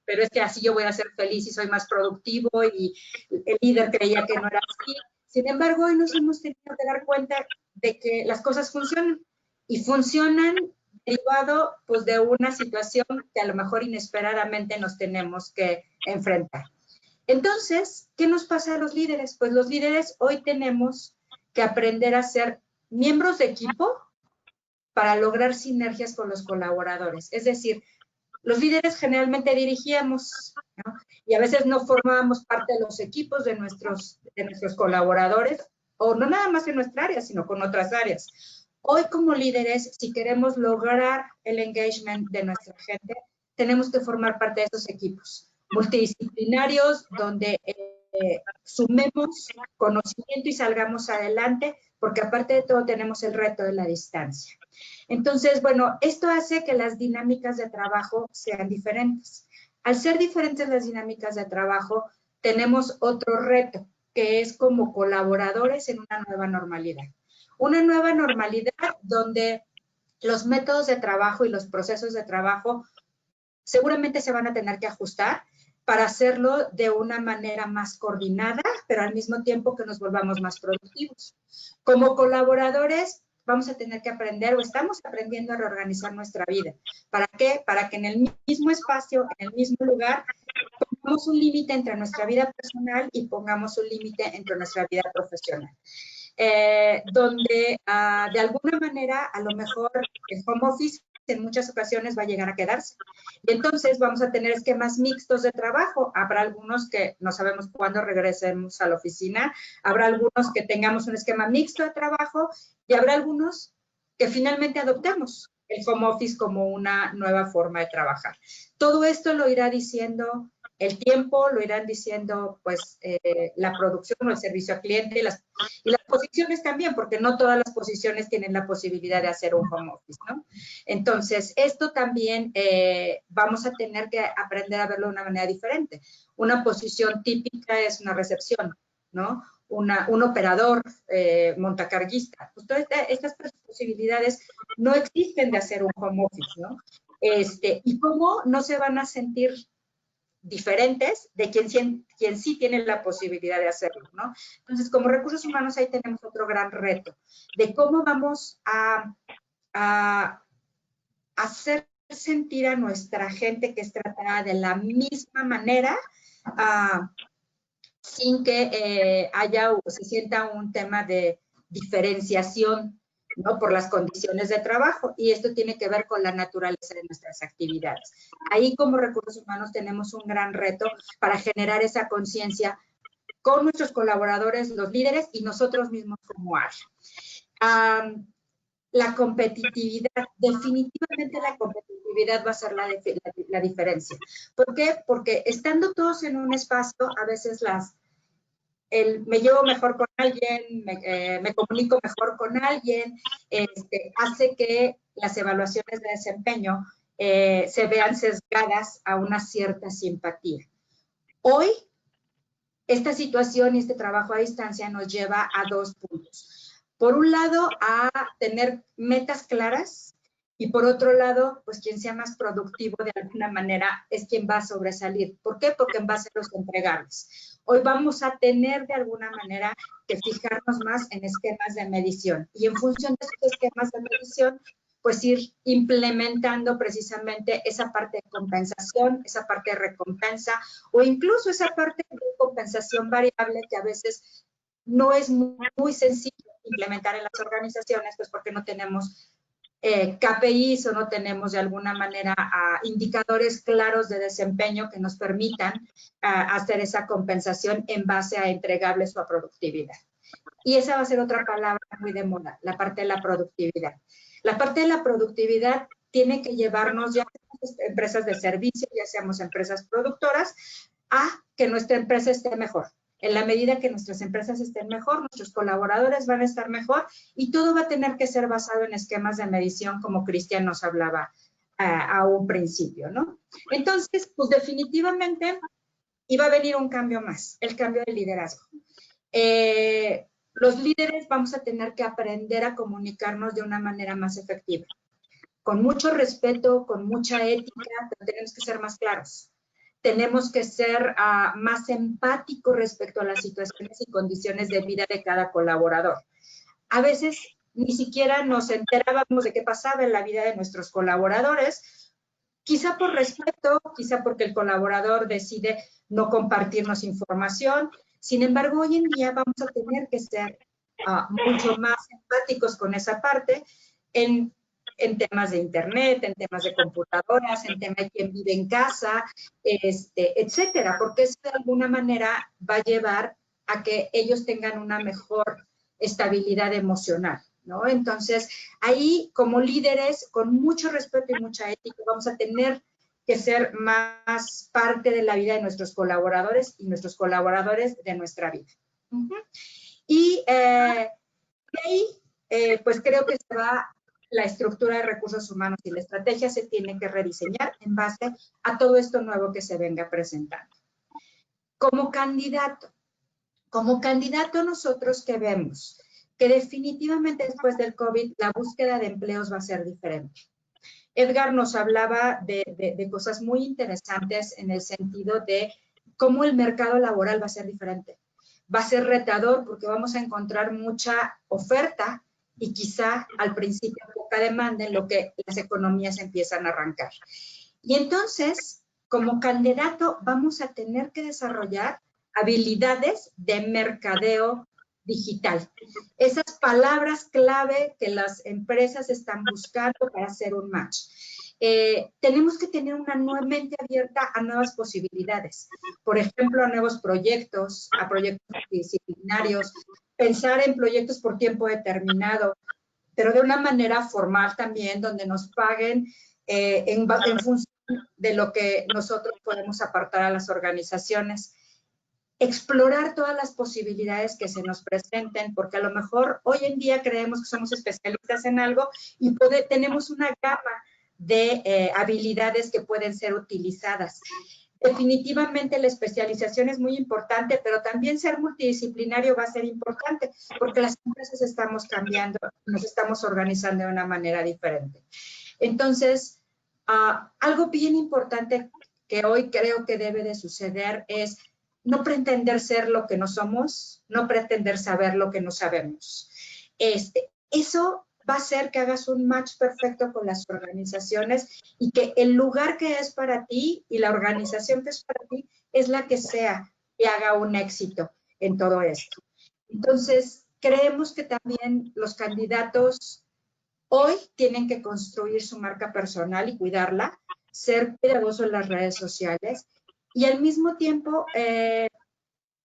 pero es que así yo voy a ser feliz y soy más productivo, y el líder creía que no era así. Sin embargo, hoy nos hemos tenido que dar cuenta de que las cosas funcionan, y funcionan derivado pues, de una situación que a lo mejor inesperadamente nos tenemos que enfrentar. Entonces, ¿qué nos pasa a los líderes? Pues los líderes hoy tenemos que aprender a ser miembros de equipo para lograr sinergias con los colaboradores. Es decir, los líderes generalmente dirigíamos, ¿no? Y a veces no formábamos parte de los equipos de nuestros colaboradores, o no nada más en nuestra área, sino con otras áreas. Hoy como líderes, si queremos lograr el engagement de nuestra gente, tenemos que formar parte de esos equipos. multidisciplinarios, donde sumemos conocimiento y salgamos adelante, porque aparte de todo tenemos el reto de la distancia. Entonces, bueno, esto hace que las dinámicas de trabajo sean diferentes. Al ser diferentes las dinámicas de trabajo, tenemos otro reto, que es como colaboradores en una nueva normalidad. Una nueva normalidad donde los métodos de trabajo y los procesos de trabajo seguramente se van a tener que ajustar para hacerlo de una manera más coordinada, pero al mismo tiempo que nos volvamos más productivos. Como colaboradores, vamos a tener que aprender o estamos aprendiendo a reorganizar nuestra vida. ¿Para qué? Para que en el mismo espacio, en el mismo lugar, pongamos un límite entre nuestra vida personal y pongamos un límite entre nuestra vida profesional. Donde de alguna manera, a lo mejor el home office en muchas ocasiones va a llegar a quedarse. Y entonces vamos a tener esquemas mixtos de trabajo. Habrá algunos que no sabemos cuándo regresemos a la oficina, habrá algunos que tengamos un esquema mixto de trabajo y habrá algunos que finalmente adoptemos el home office como una nueva forma de trabajar. Todo esto lo irá diciendo el tiempo, lo irán diciendo pues la producción o el servicio al cliente y las posiciones también, porque no todas las posiciones tienen la posibilidad de hacer un home office, ¿no? Entonces, esto también vamos a tener que aprender a verlo de una manera diferente. Una posición típica es una recepción, ¿no? Un operador montacarguista. Pues todas estas posibilidades no existen de hacer un home office, ¿no? Y cómo no se van a sentir diferentes de quien sí tiene la posibilidad de hacerlo, ¿no? Entonces, como recursos humanos, ahí tenemos otro gran reto de cómo vamos a hacer sentir a nuestra gente que es tratada de la misma manera, sin que haya o se sienta un tema de diferenciación, ¿no? Por las condiciones de trabajo, y esto tiene que ver con la naturaleza de nuestras actividades. Ahí como recursos humanos tenemos un gran reto para generar esa conciencia con nuestros colaboradores, los líderes y nosotros mismos como área. La competitividad, definitivamente la competitividad va a ser la diferencia. ¿Por qué? Porque estando todos en un espacio, a veces me llevo mejor con alguien, me comunico mejor con alguien, hace que las evaluaciones de desempeño se vean sesgadas a una cierta simpatía. Hoy, esta situación y este trabajo a distancia nos lleva a dos puntos. Por un lado, a tener metas claras y por otro lado, pues quien sea más productivo de alguna manera es quien va a sobresalir. ¿Por qué? Porque en base a los entregables. Hoy vamos a tener de alguna manera que fijarnos más en esquemas de medición y en función de esos esquemas de medición, pues ir implementando precisamente esa parte de compensación, esa parte de recompensa o incluso esa parte de compensación variable que a veces no es muy sencillo implementar en las organizaciones, pues porque no tenemos KPIs o no tenemos de alguna manera indicadores claros de desempeño que nos permitan hacer esa compensación en base a entregables o a productividad. Y esa va a ser otra palabra muy de moda, la parte de la productividad. La parte de la productividad tiene que llevarnos, ya seamos empresas de servicio, ya seamos empresas productoras, a que nuestra empresa esté mejor. En la medida que nuestras empresas estén mejor, nuestros colaboradores van a estar mejor y todo va a tener que ser basado en esquemas de medición, como Cristian nos hablaba a un principio, ¿no? Entonces, pues definitivamente iba a venir un cambio más, el cambio de liderazgo. Los líderes vamos a tener que aprender a comunicarnos de una manera más efectiva, con mucho respeto, con mucha ética, pero tenemos que ser más claros. Tenemos que ser más empáticos respecto a las situaciones y condiciones de vida de cada colaborador. A veces ni siquiera nos enterábamos de qué pasaba en la vida de nuestros colaboradores, quizá por respeto, quizá porque el colaborador decide no compartirnos información. Sin embargo, hoy en día vamos a tener que ser mucho más empáticos con esa parte en temas de internet, en temas de computadoras, en temas de quién vive en casa, etcétera, porque eso de alguna manera va a llevar a que ellos tengan una mejor estabilidad emocional, ¿no? Entonces, ahí como líderes, con mucho respeto y mucha ética, vamos a tener que ser más parte de la vida de nuestros colaboradores y nuestros colaboradores de nuestra vida. Y de ahí, pues creo que se va la estructura de recursos humanos y la estrategia se tiene que rediseñar en base a todo esto nuevo que se venga presentando. Como candidato nosotros que vemos que definitivamente después del COVID la búsqueda de empleos va a ser diferente. Edgar nos hablaba de cosas muy interesantes en el sentido de cómo el mercado laboral va a ser diferente. Va a ser retador porque vamos a encontrar mucha oferta y quizá al principio poca demanda en lo que las economías empiezan a arrancar. Y entonces, como candidato, vamos a tener que desarrollar habilidades de mercadeo digital. Esas palabras clave que las empresas están buscando para hacer un match. Tenemos que tener una mente abierta a nuevas posibilidades. Por ejemplo, a nuevos proyectos, a proyectos disciplinarios, pensar en proyectos por tiempo determinado, pero de una manera formal también, donde nos paguen en función de lo que nosotros podemos apartar a las organizaciones. Explorar todas las posibilidades que se nos presenten, porque a lo mejor hoy en día creemos que somos especialistas en algo y tenemos una gama de habilidades que pueden ser utilizadas. Definitivamente la especialización es muy importante, pero también ser multidisciplinario va a ser importante, porque las empresas estamos cambiando, nos estamos organizando de una manera diferente. Entonces, algo bien importante que hoy creo que debe de suceder es no pretender ser lo que no somos, no pretender saber lo que no sabemos. Eso va a hacer que hagas un match perfecto con las organizaciones y que el lugar que es para ti y la organización que es para ti es la que sea y haga un éxito en todo esto. Entonces, creemos que también los candidatos hoy tienen que construir su marca personal y cuidarla, ser cuidadosos en las redes sociales y al mismo tiempo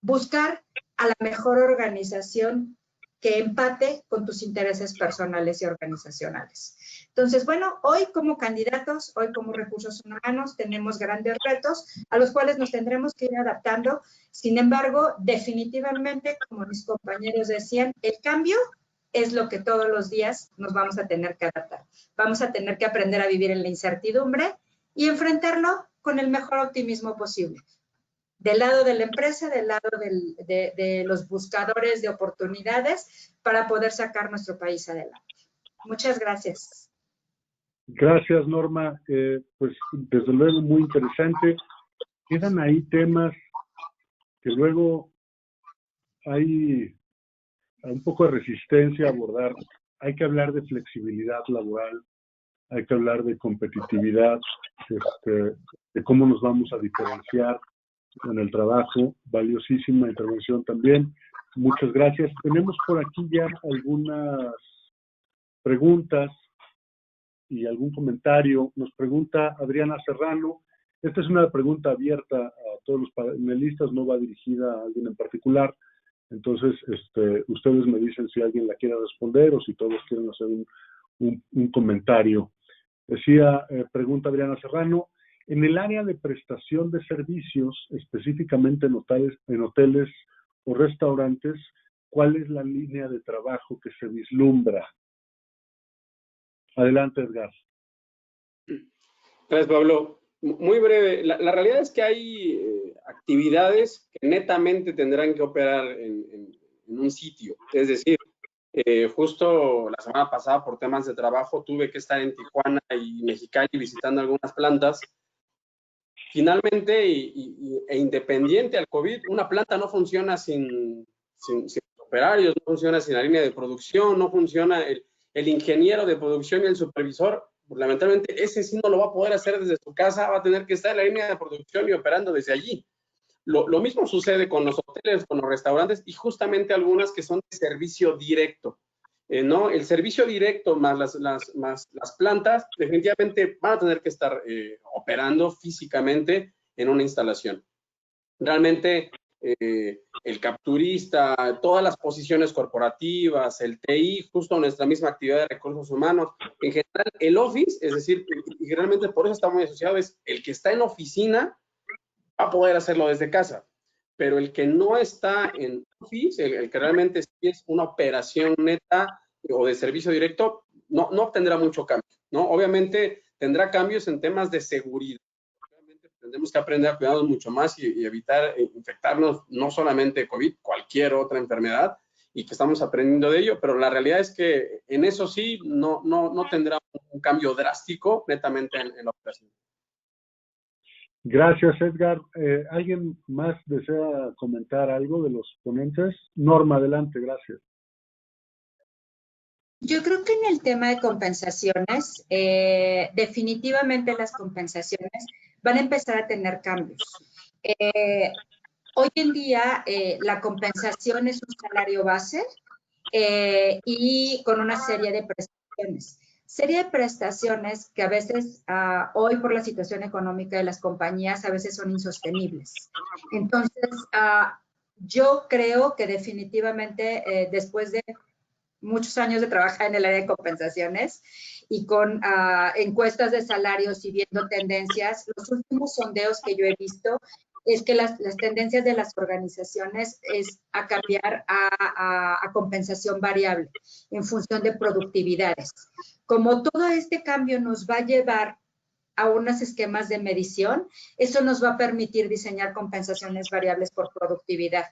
buscar a la mejor organización que empate con tus intereses personales y organizacionales. Entonces, bueno, hoy como candidatos, hoy como recursos humanos, tenemos grandes retos a los cuales nos tendremos que ir adaptando. Sin embargo, definitivamente, como mis compañeros decían, el cambio es lo que todos los días nos vamos a tener que adaptar. Vamos a tener que aprender a vivir en la incertidumbre y enfrentarlo con el mejor optimismo posible. Del lado de la empresa, del lado de los buscadores de oportunidades para poder sacar nuestro país adelante. Muchas gracias. Gracias, Norma. Pues desde luego muy interesante. Quedan ahí temas que luego hay un poco de resistencia a abordar. Hay que hablar de flexibilidad laboral, hay que hablar de competitividad, de cómo nos vamos a diferenciar en el trabajo. Valiosísima intervención también. Muchas gracias. Tenemos por aquí ya algunas preguntas y algún comentario. Nos pregunta Adriana Serrano. Esta es una pregunta abierta a todos los panelistas, no va dirigida a alguien en particular. Entonces, ustedes me dicen si alguien la quiere responder o si todos quieren hacer un comentario. Pregunta Adriana Serrano, en el área de prestación de servicios, específicamente en hoteles o restaurantes, ¿cuál es la línea de trabajo que se vislumbra? Adelante, Edgar. Gracias, Pablo. Muy breve. La realidad es que hay actividades que netamente tendrán que operar en un sitio. Es decir, justo la semana pasada por temas de trabajo tuve que estar en Tijuana y Mexicali visitando algunas plantas. Finalmente, e independiente al COVID, una planta no funciona sin operarios, no funciona sin la línea de producción, no funciona el ingeniero de producción y el supervisor. Lamentablemente, ese sí no lo va a poder hacer desde su casa, va a tener que estar en la línea de producción y operando desde allí. Lo mismo sucede con los hoteles, con los restaurantes y justamente algunas que son de servicio directo. ¿No? El servicio directo más las plantas definitivamente van a tener que estar operando físicamente en una instalación. Realmente el capturista, todas las posiciones corporativas, el TI, justo nuestra misma actividad de recursos humanos. En general, el office, es decir, y realmente por eso está muy asociado, es el que está en oficina va a poder hacerlo desde casa, pero el que no está en office, el que realmente sí es una operación neta o de servicio directo, no tendrá mucho cambio, ¿no? Obviamente tendrá cambios en temas de seguridad. Obviamente tendremos que aprender a cuidarnos mucho más y evitar infectarnos, no solamente COVID, cualquier otra enfermedad, y que estamos aprendiendo de ello, pero la realidad es que en eso sí no tendrá un cambio drástico netamente en la operación. Gracias, Edgar. ¿Alguien más desea comentar algo de los ponentes? Norma, adelante, gracias. Yo creo que en el tema de compensaciones, definitivamente las compensaciones van a empezar a tener cambios. Hoy en día la compensación es un salario base y con una serie de prestaciones. Serie de prestaciones que a veces, hoy por la situación económica de las compañías, a veces son insostenibles. Entonces, yo creo que definitivamente después de muchos años de trabajar en el área de compensaciones y con encuestas de salarios y viendo tendencias, los últimos sondeos que yo he visto es que las tendencias de las organizaciones es a cambiar a compensación variable en función de productividades. Como todo este cambio nos va a llevar a unos esquemas de medición, eso nos va a permitir diseñar compensaciones variables por productividad.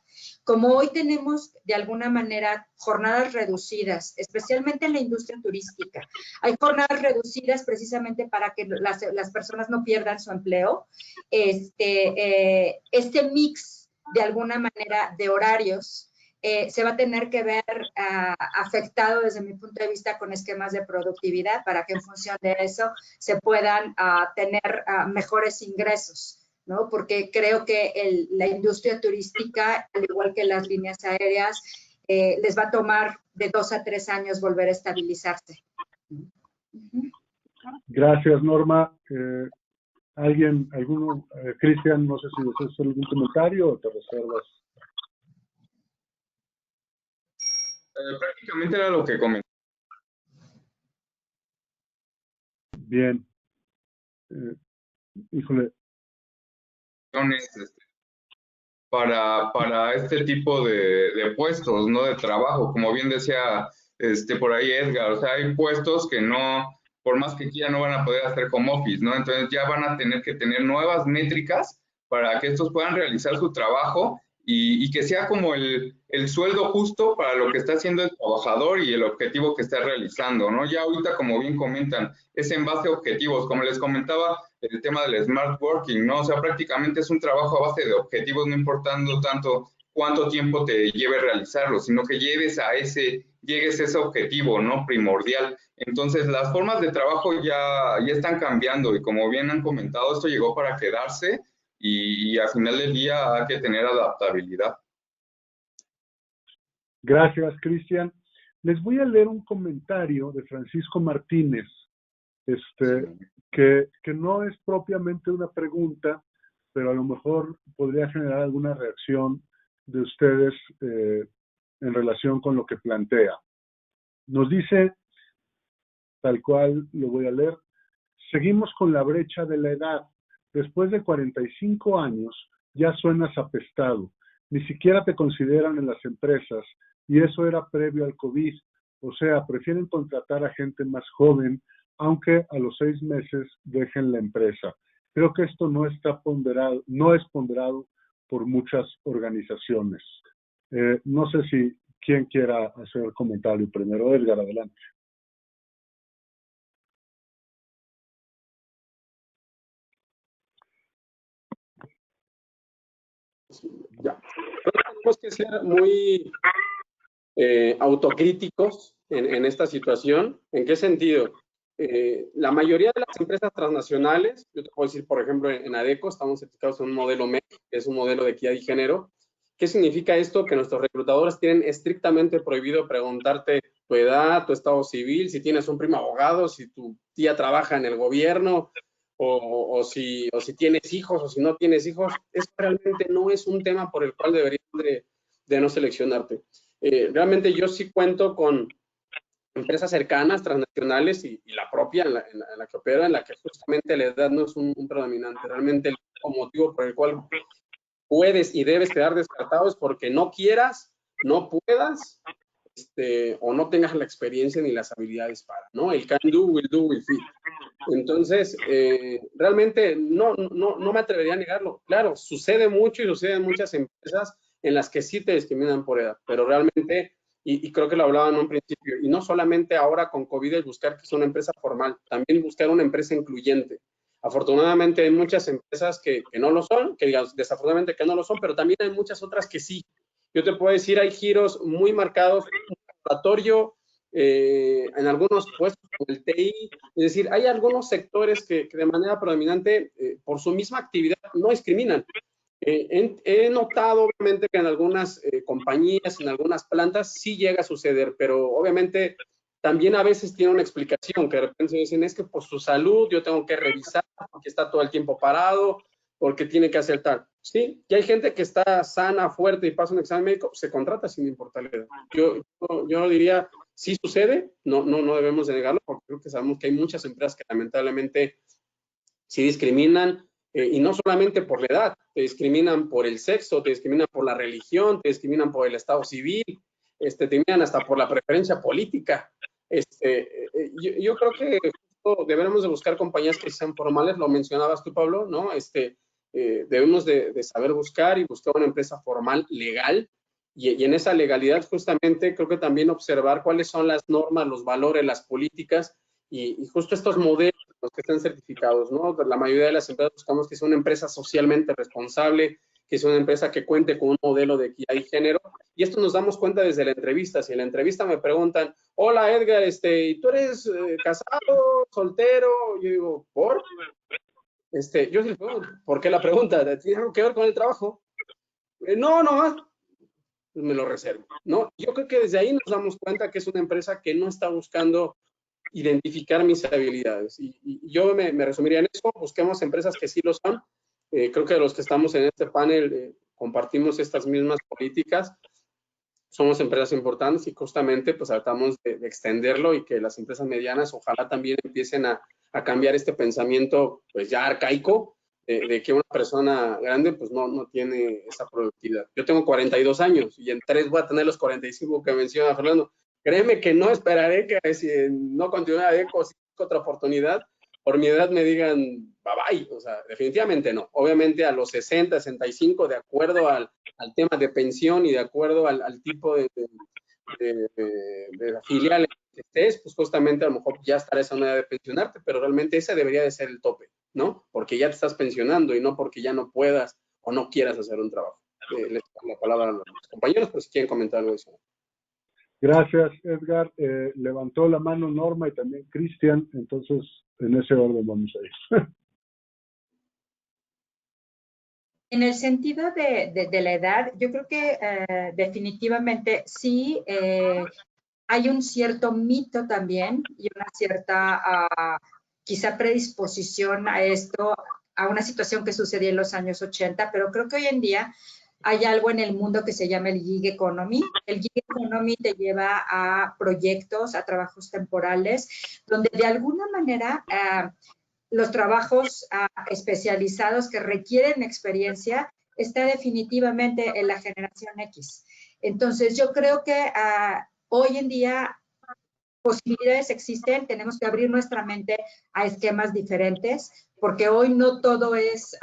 Como hoy tenemos de alguna manera jornadas reducidas, especialmente en la industria turística, hay jornadas reducidas precisamente para que las personas no pierdan su empleo. Este mix de alguna manera de horarios se va a tener que ver afectado desde mi punto de vista con esquemas de productividad para que en función de eso se puedan tener mejores ingresos, ¿no? Porque creo que la industria turística, al igual que las líneas aéreas, les va a tomar de 2 a 3 años volver a estabilizarse. Gracias, Norma. Cristian, no sé si deseas hacer algún comentario o te reservas. Prácticamente era lo que comenté. Bien. Híjole. Para este tipo de puestos, ¿no? De trabajo, como bien decía por ahí Edgar, o sea, hay puestos que no, por más que quieran, no van a poder hacer home office, ¿no? Entonces ya van a tener que tener nuevas métricas para que estos puedan realizar su trabajo y que sea como el sueldo justo para lo que está haciendo el trabajador y el objetivo que está realizando, ¿no? Ya ahorita, como bien comentan, es en base a objetivos, como les comentaba, el tema del smart working, ¿no? O sea, prácticamente es un trabajo a base de objetivos, no importando tanto cuánto tiempo te lleve realizarlo, sino que llegues a ese objetivo, ¿no? Primordial. Entonces, las formas de trabajo ya están cambiando y como bien han comentado, esto llegó para quedarse y al final del día hay que tener adaptabilidad. Gracias, Cristian. Les voy a leer un comentario de Francisco Martínez, que no es propiamente una pregunta, pero a lo mejor podría generar alguna reacción de ustedes en relación con lo que plantea. Nos dice, tal cual lo voy a leer, seguimos con la brecha de la edad. Después de 45 años ya suenas apestado. Ni siquiera te consideran en las empresas y eso era previo al COVID. O sea, prefieren contratar a gente más joven, aunque a los 6 meses dejen la empresa. Creo que esto no es ponderado por muchas organizaciones. No sé si quién quiera hacer el comentario primero. Edgar, adelante. Ya. Tenemos que ser muy autocríticos en esta situación. ¿En qué sentido? La mayoría de las empresas transnacionales, yo te puedo decir, por ejemplo, en ADECO estamos certificados en un modelo MEC, que es un modelo de equidad y género. ¿Qué significa esto? Que nuestros reclutadores tienen estrictamente prohibido preguntarte tu edad, tu estado civil, si tienes un primo abogado, si tu tía trabaja en el gobierno o si tienes hijos o si no tienes hijos, eso realmente no es un tema por el cual deberían de no seleccionarte. Realmente yo sí cuento con empresas cercanas, transnacionales y la propia en la que opero, en la que justamente la edad no es un predominante. Realmente el motivo por el cual puedes y debes quedar descartado es porque no quieras, no puedas, o no tengas la experiencia ni las habilidades para, ¿no? El can do, will do, will fit. Entonces, realmente no me atrevería a negarlo. Claro, sucede mucho y sucede en muchas empresas en las que sí te discriminan por edad, pero realmente, y creo que lo hablaba en un principio, y no solamente ahora con COVID es buscar que sea una empresa formal, también buscar una empresa incluyente. Afortunadamente hay muchas empresas que no lo son, que desafortunadamente que no lo son, pero también hay muchas otras que sí. Yo te puedo decir, hay giros muy marcados, un laboratorio, en algunos puestos como el TI, es decir, hay algunos sectores que de manera predominante, por su misma actividad, no discriminan. He notado, obviamente, que en algunas compañías, en algunas plantas, sí llega a suceder, pero obviamente también a veces tiene una explicación, que de repente dicen, es que por su salud yo tengo que revisar, porque está todo el tiempo parado, porque tiene que hacer tal. Sí, y hay gente que está sana, fuerte y pasa un examen médico, se contrata sin importar la edad. Yo diría, sí sucede, no debemos de negarlo, porque creo que sabemos que hay muchas empresas que lamentablemente sí discriminan, y no solamente por la edad, te discriminan por el sexo, te discriminan por la religión, te discriminan por el estado civil, te discriminan hasta por la preferencia política. Yo creo que deberemos de buscar compañías que sean formales, lo mencionabas tú, Pablo, ¿no? Debemos de saber buscar y buscar una empresa formal, legal, y en esa legalidad justamente creo que también observar cuáles son las normas, los valores, las políticas y justo estos modelos los que están certificados, ¿no? La mayoría de las empresas buscamos que sea una empresa socialmente responsable, que sea una empresa que cuente con un modelo de equidad y género, y esto nos damos cuenta desde la entrevista. Si en la entrevista me preguntan, hola Edgar, ¿tú eres casado, soltero? Yo digo, ¿por? Yo sí, ¿por qué la pregunta? ¿Tiene algo que ver con el trabajo? No, más. Pues me lo reservo, ¿no? Yo creo que desde ahí nos damos cuenta que es una empresa que no está buscando identificar mis habilidades. Y yo me resumiría en eso, busquemos empresas que sí lo son. Creo que los que estamos en este panel compartimos estas mismas políticas. Somos empresas importantes y justamente pues tratamos de extenderlo y que las empresas medianas ojalá también empiecen a cambiar este pensamiento pues ya arcaico de que una persona grande pues no tiene esa productividad. Yo tengo 42 años y en 3 voy a tener los 45 que menciona Fernando. Créeme que no esperaré que si no continúe ADECO, si otra oportunidad, por mi edad me digan bye bye. O sea, definitivamente no. Obviamente a los 60, 65, de acuerdo al tema de pensión y de acuerdo al tipo de filial que estés, pues justamente a lo mejor ya estarás a una edad de pensionarte, pero realmente ese debería de ser el tope, ¿no? Porque ya te estás pensionando y no porque ya no puedas o no quieras hacer un trabajo. Les doy la palabra a los compañeros, por si quieren comentar algo de eso. Gracias, Edgar. Levantó la mano Norma y también Cristian, entonces en ese orden vamos a ir. En el sentido de la edad, yo creo que definitivamente sí hay un cierto mito también y una cierta quizá predisposición a esto, a una situación que sucedió en los años 80, pero creo que hoy en día hay algo en el mundo que se llama el gig economy. El gig economy te lleva a proyectos, a trabajos temporales, donde de alguna manera los trabajos especializados que requieren experiencia está definitivamente en la generación X. Entonces, yo creo que hoy en día posibilidades existen, tenemos que abrir nuestra mente a esquemas diferentes, porque hoy no todo es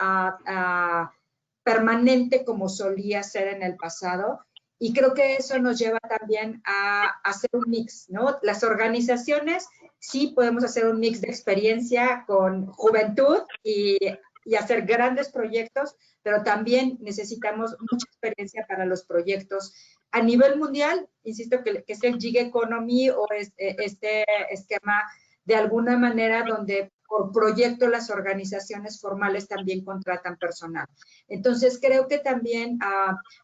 permanente como solía ser en el pasado. Y creo que eso nos lleva también a hacer un mix, ¿no? Las organizaciones sí podemos hacer un mix de experiencia con juventud y hacer grandes proyectos, pero también necesitamos mucha experiencia para los proyectos a nivel mundial. Insisto que es el gig economy o este esquema de alguna manera donde por proyecto las organizaciones formales también contratan personal. Entonces creo que también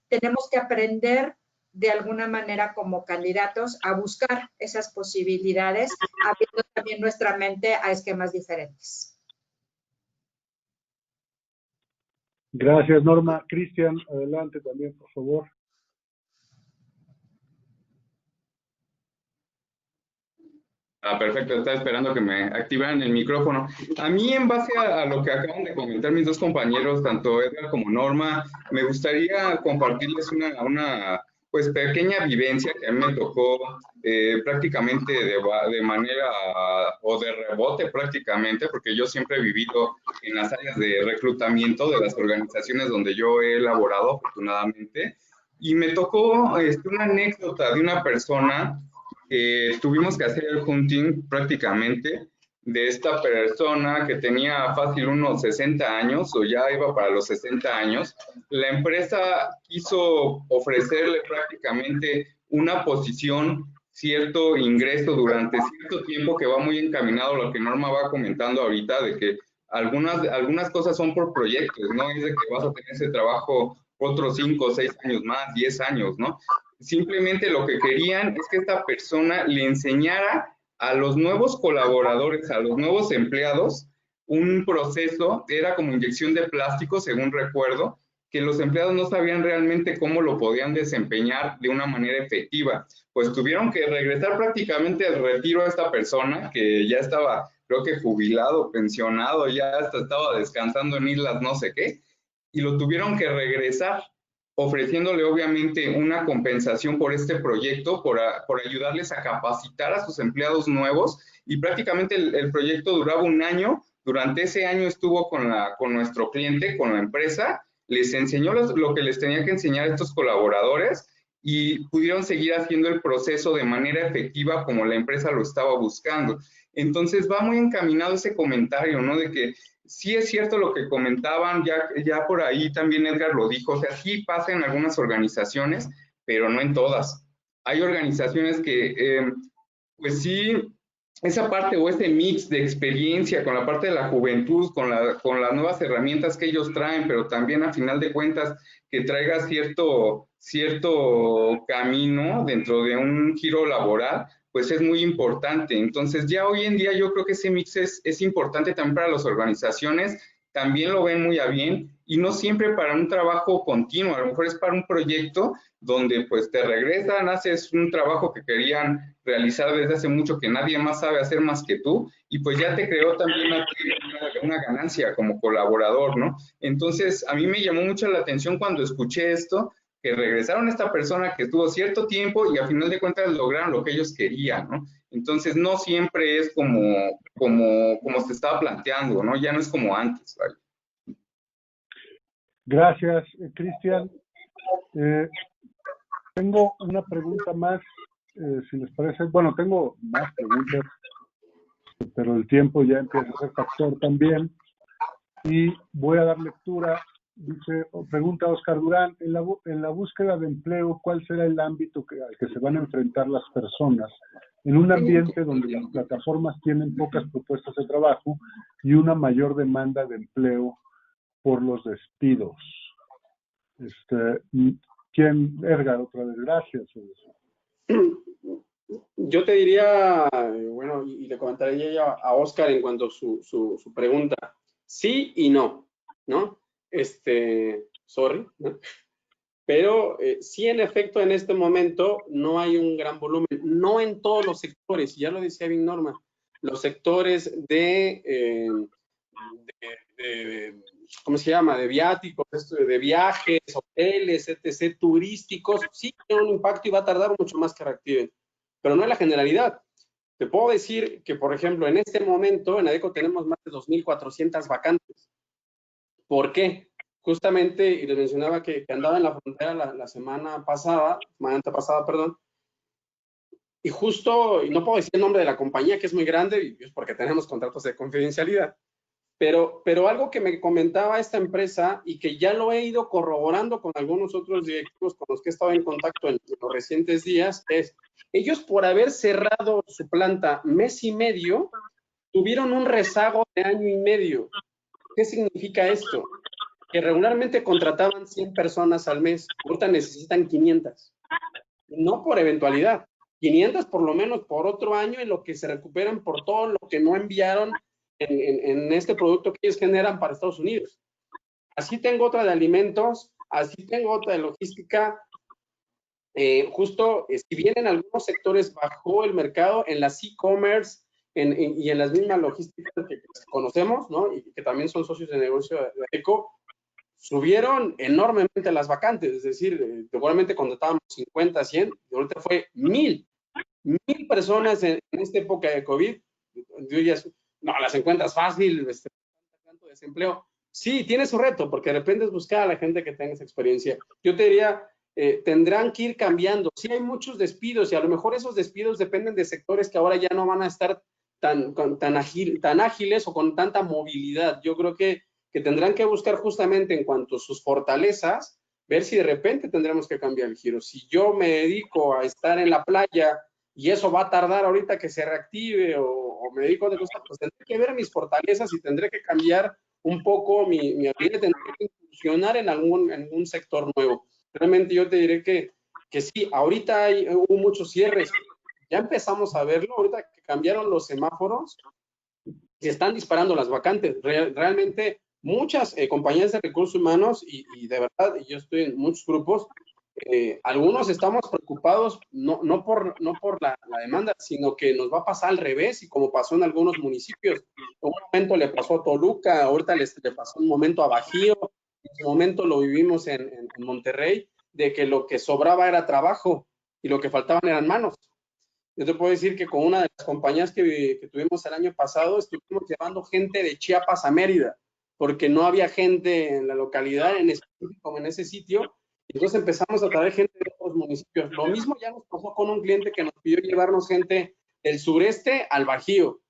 tenemos que aprender de alguna manera como candidatos a buscar esas posibilidades, abriendo también nuestra mente a esquemas diferentes. Gracias, Norma. Cristian, adelante también, por favor. Perfecto, estaba esperando que me activaran el micrófono. A mí, en base a lo que acaban de comentar mis dos compañeros, tanto Edgar como Norma, me gustaría compartirles una pues, pequeña vivencia que a mí me tocó prácticamente de manera o de rebote prácticamente, porque yo siempre he vivido en las áreas de reclutamiento de las organizaciones donde yo he elaborado, afortunadamente, y me tocó una anécdota de una persona tuvimos que hacer el hunting prácticamente de esta persona que tenía fácil unos 60 años o ya iba para los 60 años. La empresa quiso ofrecerle prácticamente una posición, cierto ingreso durante cierto tiempo que va muy encaminado a lo que Norma va comentando ahorita, de que algunas cosas son por proyectos, no es de que vas a tener ese trabajo otros 5 o 6 años más, 10 años, ¿no? Simplemente lo que querían es que esta persona le enseñara a los nuevos colaboradores, a los nuevos empleados, un proceso, era como inyección de plástico, según recuerdo, que los empleados no sabían realmente cómo lo podían desempeñar de una manera efectiva. Pues tuvieron que regresar prácticamente al retiro a esta persona, que ya estaba, creo que jubilado, pensionado, ya hasta estaba descansando en islas no sé qué, y lo tuvieron que regresar ofreciéndole obviamente una compensación por este proyecto, por ayudarles a capacitar a sus empleados nuevos, y prácticamente el proyecto duraba un año. Durante ese año estuvo con nuestro cliente, con la empresa, les enseñó lo que les tenía que enseñar a estos colaboradores y pudieron seguir haciendo el proceso de manera efectiva como la empresa lo estaba buscando. Entonces va muy encaminado ese comentario, ¿no? De que sí es cierto lo que comentaban, ya por ahí también Edgar lo dijo, o sea, sí pasa en algunas organizaciones, pero no en todas. Hay organizaciones que, pues sí, esa parte o ese mix de experiencia con la parte de la juventud, con las nuevas herramientas que ellos traen, pero también a final de cuentas que traiga cierto camino dentro de un giro laboral, pues es muy importante. Entonces ya hoy en día yo creo que ese mix es importante también para las organizaciones, también lo ven muy a bien, y no siempre para un trabajo continuo, a lo mejor es para un proyecto donde pues te regresan, haces un trabajo que querían realizar desde hace mucho que nadie más sabe hacer más que tú, y pues ya te creó también a ti una ganancia como colaborador, ¿no? Entonces a mí me llamó mucho la atención cuando escuché esto, que regresaron a esta persona que estuvo cierto tiempo y a final de cuentas lograron lo que ellos querían, ¿no? Entonces no siempre es como se estaba planteando, ¿no? Ya no es como antes, ¿vale? Gracias, Cristian. Tengo una pregunta más, si les parece. Bueno, tengo más preguntas, pero el tiempo ya empieza a ser factor también. Y voy a dar lectura. Dice, pregunta Oscar Durán, en la búsqueda de empleo, ¿cuál será el ámbito al que se van a enfrentar las personas en un ambiente donde las plataformas tienen pocas propuestas de trabajo y una mayor demanda de empleo por los despidos? ¿Quién? Edgar, otra vez, gracias. Yo te diría, bueno, y le comentaría a Oscar en cuanto a su pregunta, sí y no, ¿no? Sorry, ¿no? Pero sí, en efecto, en este momento no hay un gran volumen, no en todos los sectores, ya lo decía bien Norma, los sectores ¿cómo se llama? De viáticos, de viajes, hoteles, etc., turísticos, sí tiene un impacto y va a tardar mucho más que reactiven, pero no es la generalidad. Te puedo decir que, por ejemplo, en este momento en ADECO tenemos más de 2,400 vacantes. ¿Por qué? Justamente, y les mencionaba que andaba en la frontera la semana antepasada, perdón, y justo, y no puedo decir el nombre de la compañía, que es muy grande, y es porque tenemos contratos de confidencialidad, pero algo que me comentaba esta empresa y que ya lo he ido corroborando con algunos otros directivos con los que he estado en contacto en los recientes días, es, ellos por haber cerrado su planta mes y medio, tuvieron un rezago de año y medio. ¿Qué significa esto? Que regularmente contrataban 100 personas al mes, ahorita necesitan 500. No por eventualidad, 500 por lo menos por otro año en lo que se recuperan por todo lo que no enviaron en este producto que ellos generan para Estados Unidos. así tengo otra de alimentos, así tengo otra de logística. Si bien en algunos sectores bajó el mercado, en las e-commerce y en las mismas logísticas que conocemos, ¿no? Y que también son socios de negocio de ADECO, subieron enormemente las vacantes, es decir, seguramente cuando estábamos 50, 100, y ahorita fue 1000 personas en esta época de COVID. No, las encuentras fácil, tanto desempleo. Sí, tiene su reto, porque de repente es buscar a la gente que tenga esa experiencia. Yo te diría, tendrán que ir cambiando. Sí hay muchos despidos y a lo mejor esos despidos dependen de sectores que ahora ya no van a estar tan ágiles o con tanta movilidad. Yo creo que tendrán que buscar justamente en cuanto a sus fortalezas, ver si de repente tendremos que cambiar el giro. Si yo me dedico a estar en la playa y eso va a tardar ahorita que se reactive o me dedico a otra cosa, pues tendré que ver mis fortalezas y tendré que cambiar un poco mi habilidad, tendré que funcionar en algún sector nuevo. Realmente yo te diré que sí, ahorita hubo muchos cierres, ya empezamos a verlo, ahorita que cambiaron los semáforos, se están disparando las vacantes. Realmente muchas compañías de recursos humanos y de verdad, yo estoy en muchos grupos, algunos estamos preocupados no por la demanda, sino que nos va a pasar al revés y como pasó en algunos municipios. En un momento le pasó a Toluca, ahorita le pasó un momento a Bajío, en un momento lo vivimos en Monterrey, de que lo que sobraba era trabajo y lo que faltaban eran manos. Yo te puedo decir que con una de las compañías que tuvimos el año pasado, estuvimos llevando gente de Chiapas a Mérida, porque no había gente en la localidad, en específico en ese sitio. Entonces empezamos a traer gente de otros municipios. Lo mismo ya nos pasó con un cliente que nos pidió llevarnos gente del sureste al Bajío,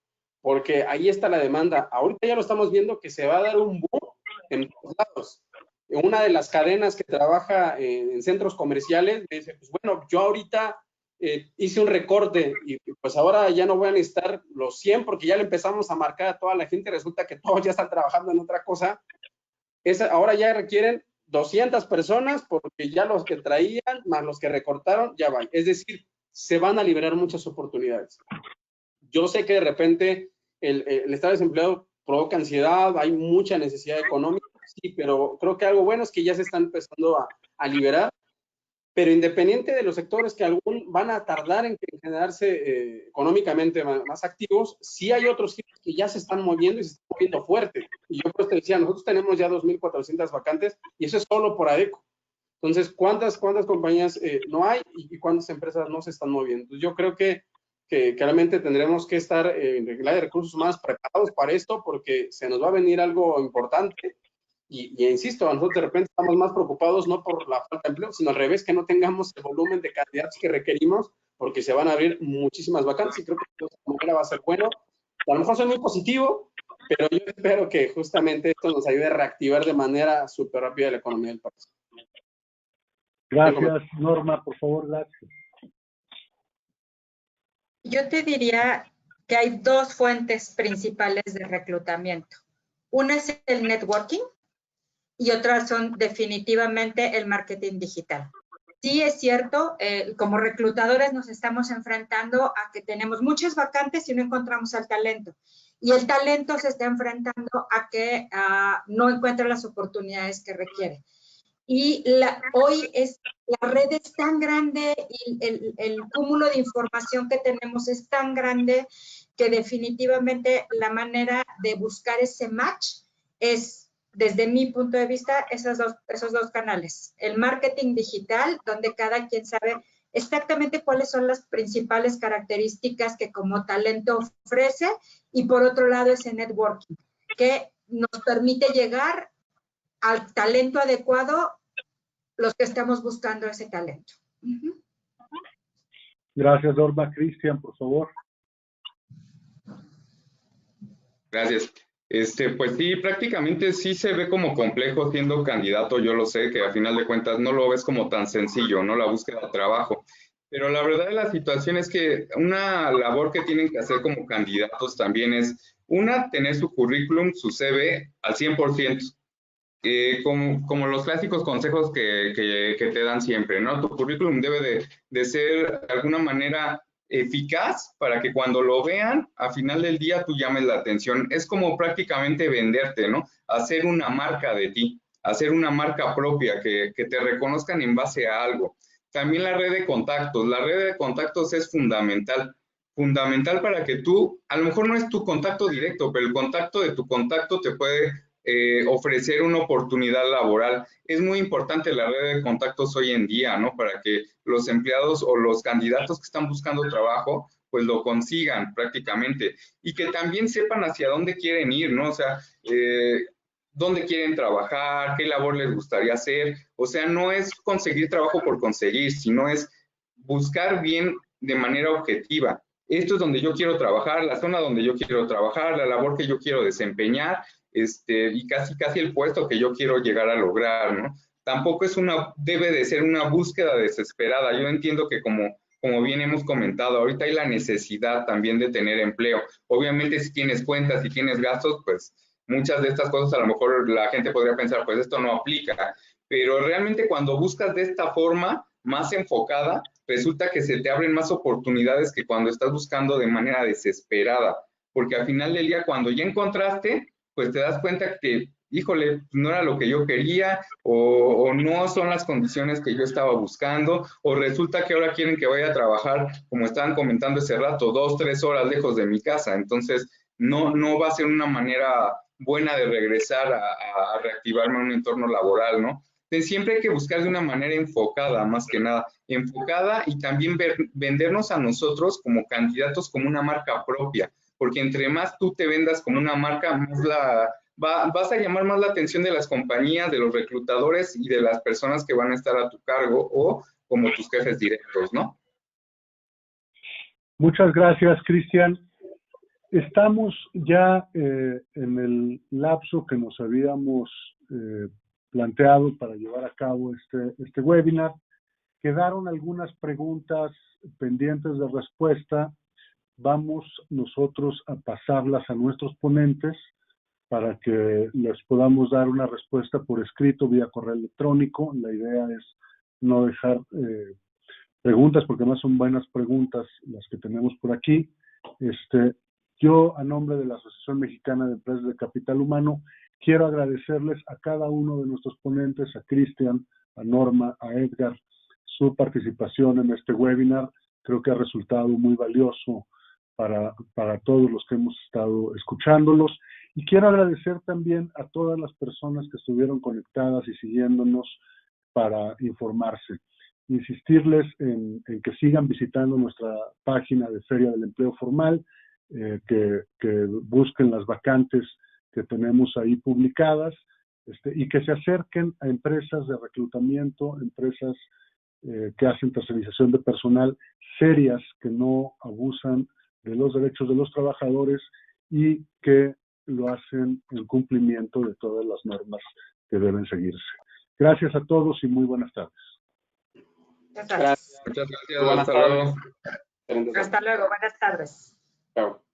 porque ahí está la demanda. Ahorita ya lo estamos viendo que se va a dar un boom en todos lados. Una de las cadenas que trabaja en centros comerciales me dice, pues bueno, yo ahorita hice un recorte y pues ahora ya no voy a necesitar los 100 porque ya le empezamos a marcar a toda la gente, resulta que todos ya están trabajando en otra cosa. Ahora ya requieren 200 personas porque ya los que traían más los que recortaron ya van. Es decir, se van a liberar muchas oportunidades. Yo sé que de repente el estar desempleado provoca ansiedad, hay mucha necesidad económica, sí, pero creo que algo bueno es que ya se están empezando a liberar. Pero independiente de los sectores que algún van a tardar en generarse económicamente más activos, sí hay otros que ya se están moviendo y se están moviendo fuerte. Y yo pues te decía, nosotros tenemos ya 2,400 vacantes y eso es solo por ADECO. Entonces, ¿cuántas compañías no hay y cuántas empresas no se están moviendo? Entonces, yo creo que claramente tendremos que estar en el área de recursos humanos preparados para esto porque se nos va a venir algo importante. Y insisto, a nosotros de repente estamos más preocupados no por la falta de empleo, sino al revés, que no tengamos el volumen de candidatos que requerimos, porque se van a abrir muchísimas vacantes y creo que de esta manera va a ser bueno. A lo mejor soy muy positivo, pero yo espero que justamente esto nos ayude a reactivar de manera súper rápida la economía del país. Gracias, Norma, por favor, gracias. Yo te diría que hay dos fuentes principales de reclutamiento. Una es el networking, y otras son definitivamente el marketing digital. Sí es cierto, como reclutadores nos estamos enfrentando a que tenemos muchas vacantes y no encontramos al talento. Y el talento se está enfrentando a que no encuentra las oportunidades que requiere. Y hoy la red es tan grande y el cúmulo de información que tenemos es tan grande que definitivamente la manera de buscar ese match es, desde mi punto de vista, esos dos canales. El marketing digital, donde cada quien sabe exactamente cuáles son las principales características que como talento ofrece, y por otro lado ese networking, que nos permite llegar al talento adecuado los que estamos buscando ese talento. Gracias, Norma. Cristian, por favor. Gracias. Pues sí, prácticamente sí se ve como complejo siendo candidato, yo lo sé, que a final de cuentas no lo ves como tan sencillo, ¿no? La búsqueda de trabajo. Pero la verdad de la situación es que una labor que tienen que hacer como candidatos también es, tener su currículum, su CV al 100%. Como los clásicos consejos que te dan siempre, ¿no? Tu currículum debe de ser de alguna manera eficaz para que cuando lo vean, a final del día tú llames la atención. Es como prácticamente venderte, ¿no? Hacer una marca de ti. hacer una marca propia, que te reconozcan en base a algo. También la red de contactos. La red de contactos es fundamental para que tú, a lo mejor no es tu contacto directo, pero el contacto de tu contacto te puede ofrecer una oportunidad laboral. Es muy importante la red de contactos hoy en día, ¿no? Para que los empleados o los candidatos que están buscando trabajo, pues lo consigan prácticamente. Y que también sepan hacia dónde quieren ir, ¿no? O sea, dónde quieren trabajar, qué labor les gustaría hacer. O sea, no es conseguir trabajo por conseguir, sino es buscar bien de manera objetiva. Esto es donde yo quiero trabajar, la zona donde yo quiero trabajar, la labor que yo quiero desempeñar, y casi el puesto que yo quiero llegar a lograr, ¿no? Tampoco debe de ser una búsqueda desesperada. Yo entiendo que como bien hemos comentado, ahorita hay la necesidad también de tener empleo. Obviamente si tienes cuentas, si tienes gastos, pues muchas de estas cosas a lo mejor la gente podría pensar, pues esto no aplica. Pero realmente cuando buscas de esta forma más enfocada, resulta que se te abren más oportunidades que cuando estás buscando de manera desesperada. Porque al final del día, cuando ya encontraste, pues te das cuenta que, híjole, no era lo que yo quería, o no son las condiciones que yo estaba buscando, o resulta que ahora quieren que vaya a trabajar, como estaban comentando hace rato, 2, 3 horas lejos de mi casa. Entonces, no va a ser una manera buena de regresar a reactivarme en un entorno laboral, ¿no? Entonces, siempre hay que buscar de una manera enfocada, más que nada, enfocada, y también vendernos a nosotros como candidatos como una marca propia, porque entre más tú te vendas como una marca, más vas a llamar más la atención de las compañías, de los reclutadores y de las personas que van a estar a tu cargo o como tus jefes directos, ¿no? Muchas gracias, Cristian. Estamos ya en el lapso que nos habíamos planteado para llevar a cabo este webinar. Quedaron algunas preguntas pendientes de respuesta. Vamos nosotros a pasarlas a nuestros ponentes para que les podamos dar una respuesta por escrito vía correo electrónico. La idea es no dejar preguntas, porque además son buenas preguntas las que tenemos por aquí. Yo, a nombre de la Asociación Mexicana de Empresas de Capital Humano, quiero agradecerles a cada uno de nuestros ponentes, a Cristian, a Norma, a Edgar, su participación en este webinar. Creo que ha resultado muy valioso para todos los que hemos estado escuchándolos. Y quiero agradecer también a todas las personas que estuvieron conectadas y siguiéndonos para informarse. Insistirles en que sigan visitando nuestra página de Feria del Empleo Formal, que busquen las vacantes que tenemos ahí publicadas, y que se acerquen a empresas de reclutamiento, empresas que hacen tercerización de personal serias, que no abusan de los derechos de los trabajadores y que lo hacen en cumplimiento de todas las normas que deben seguirse. Gracias a todos y muy buenas tardes. Gracias. Muchas gracias. Hasta luego. Hasta luego. Buenas tardes. Chao.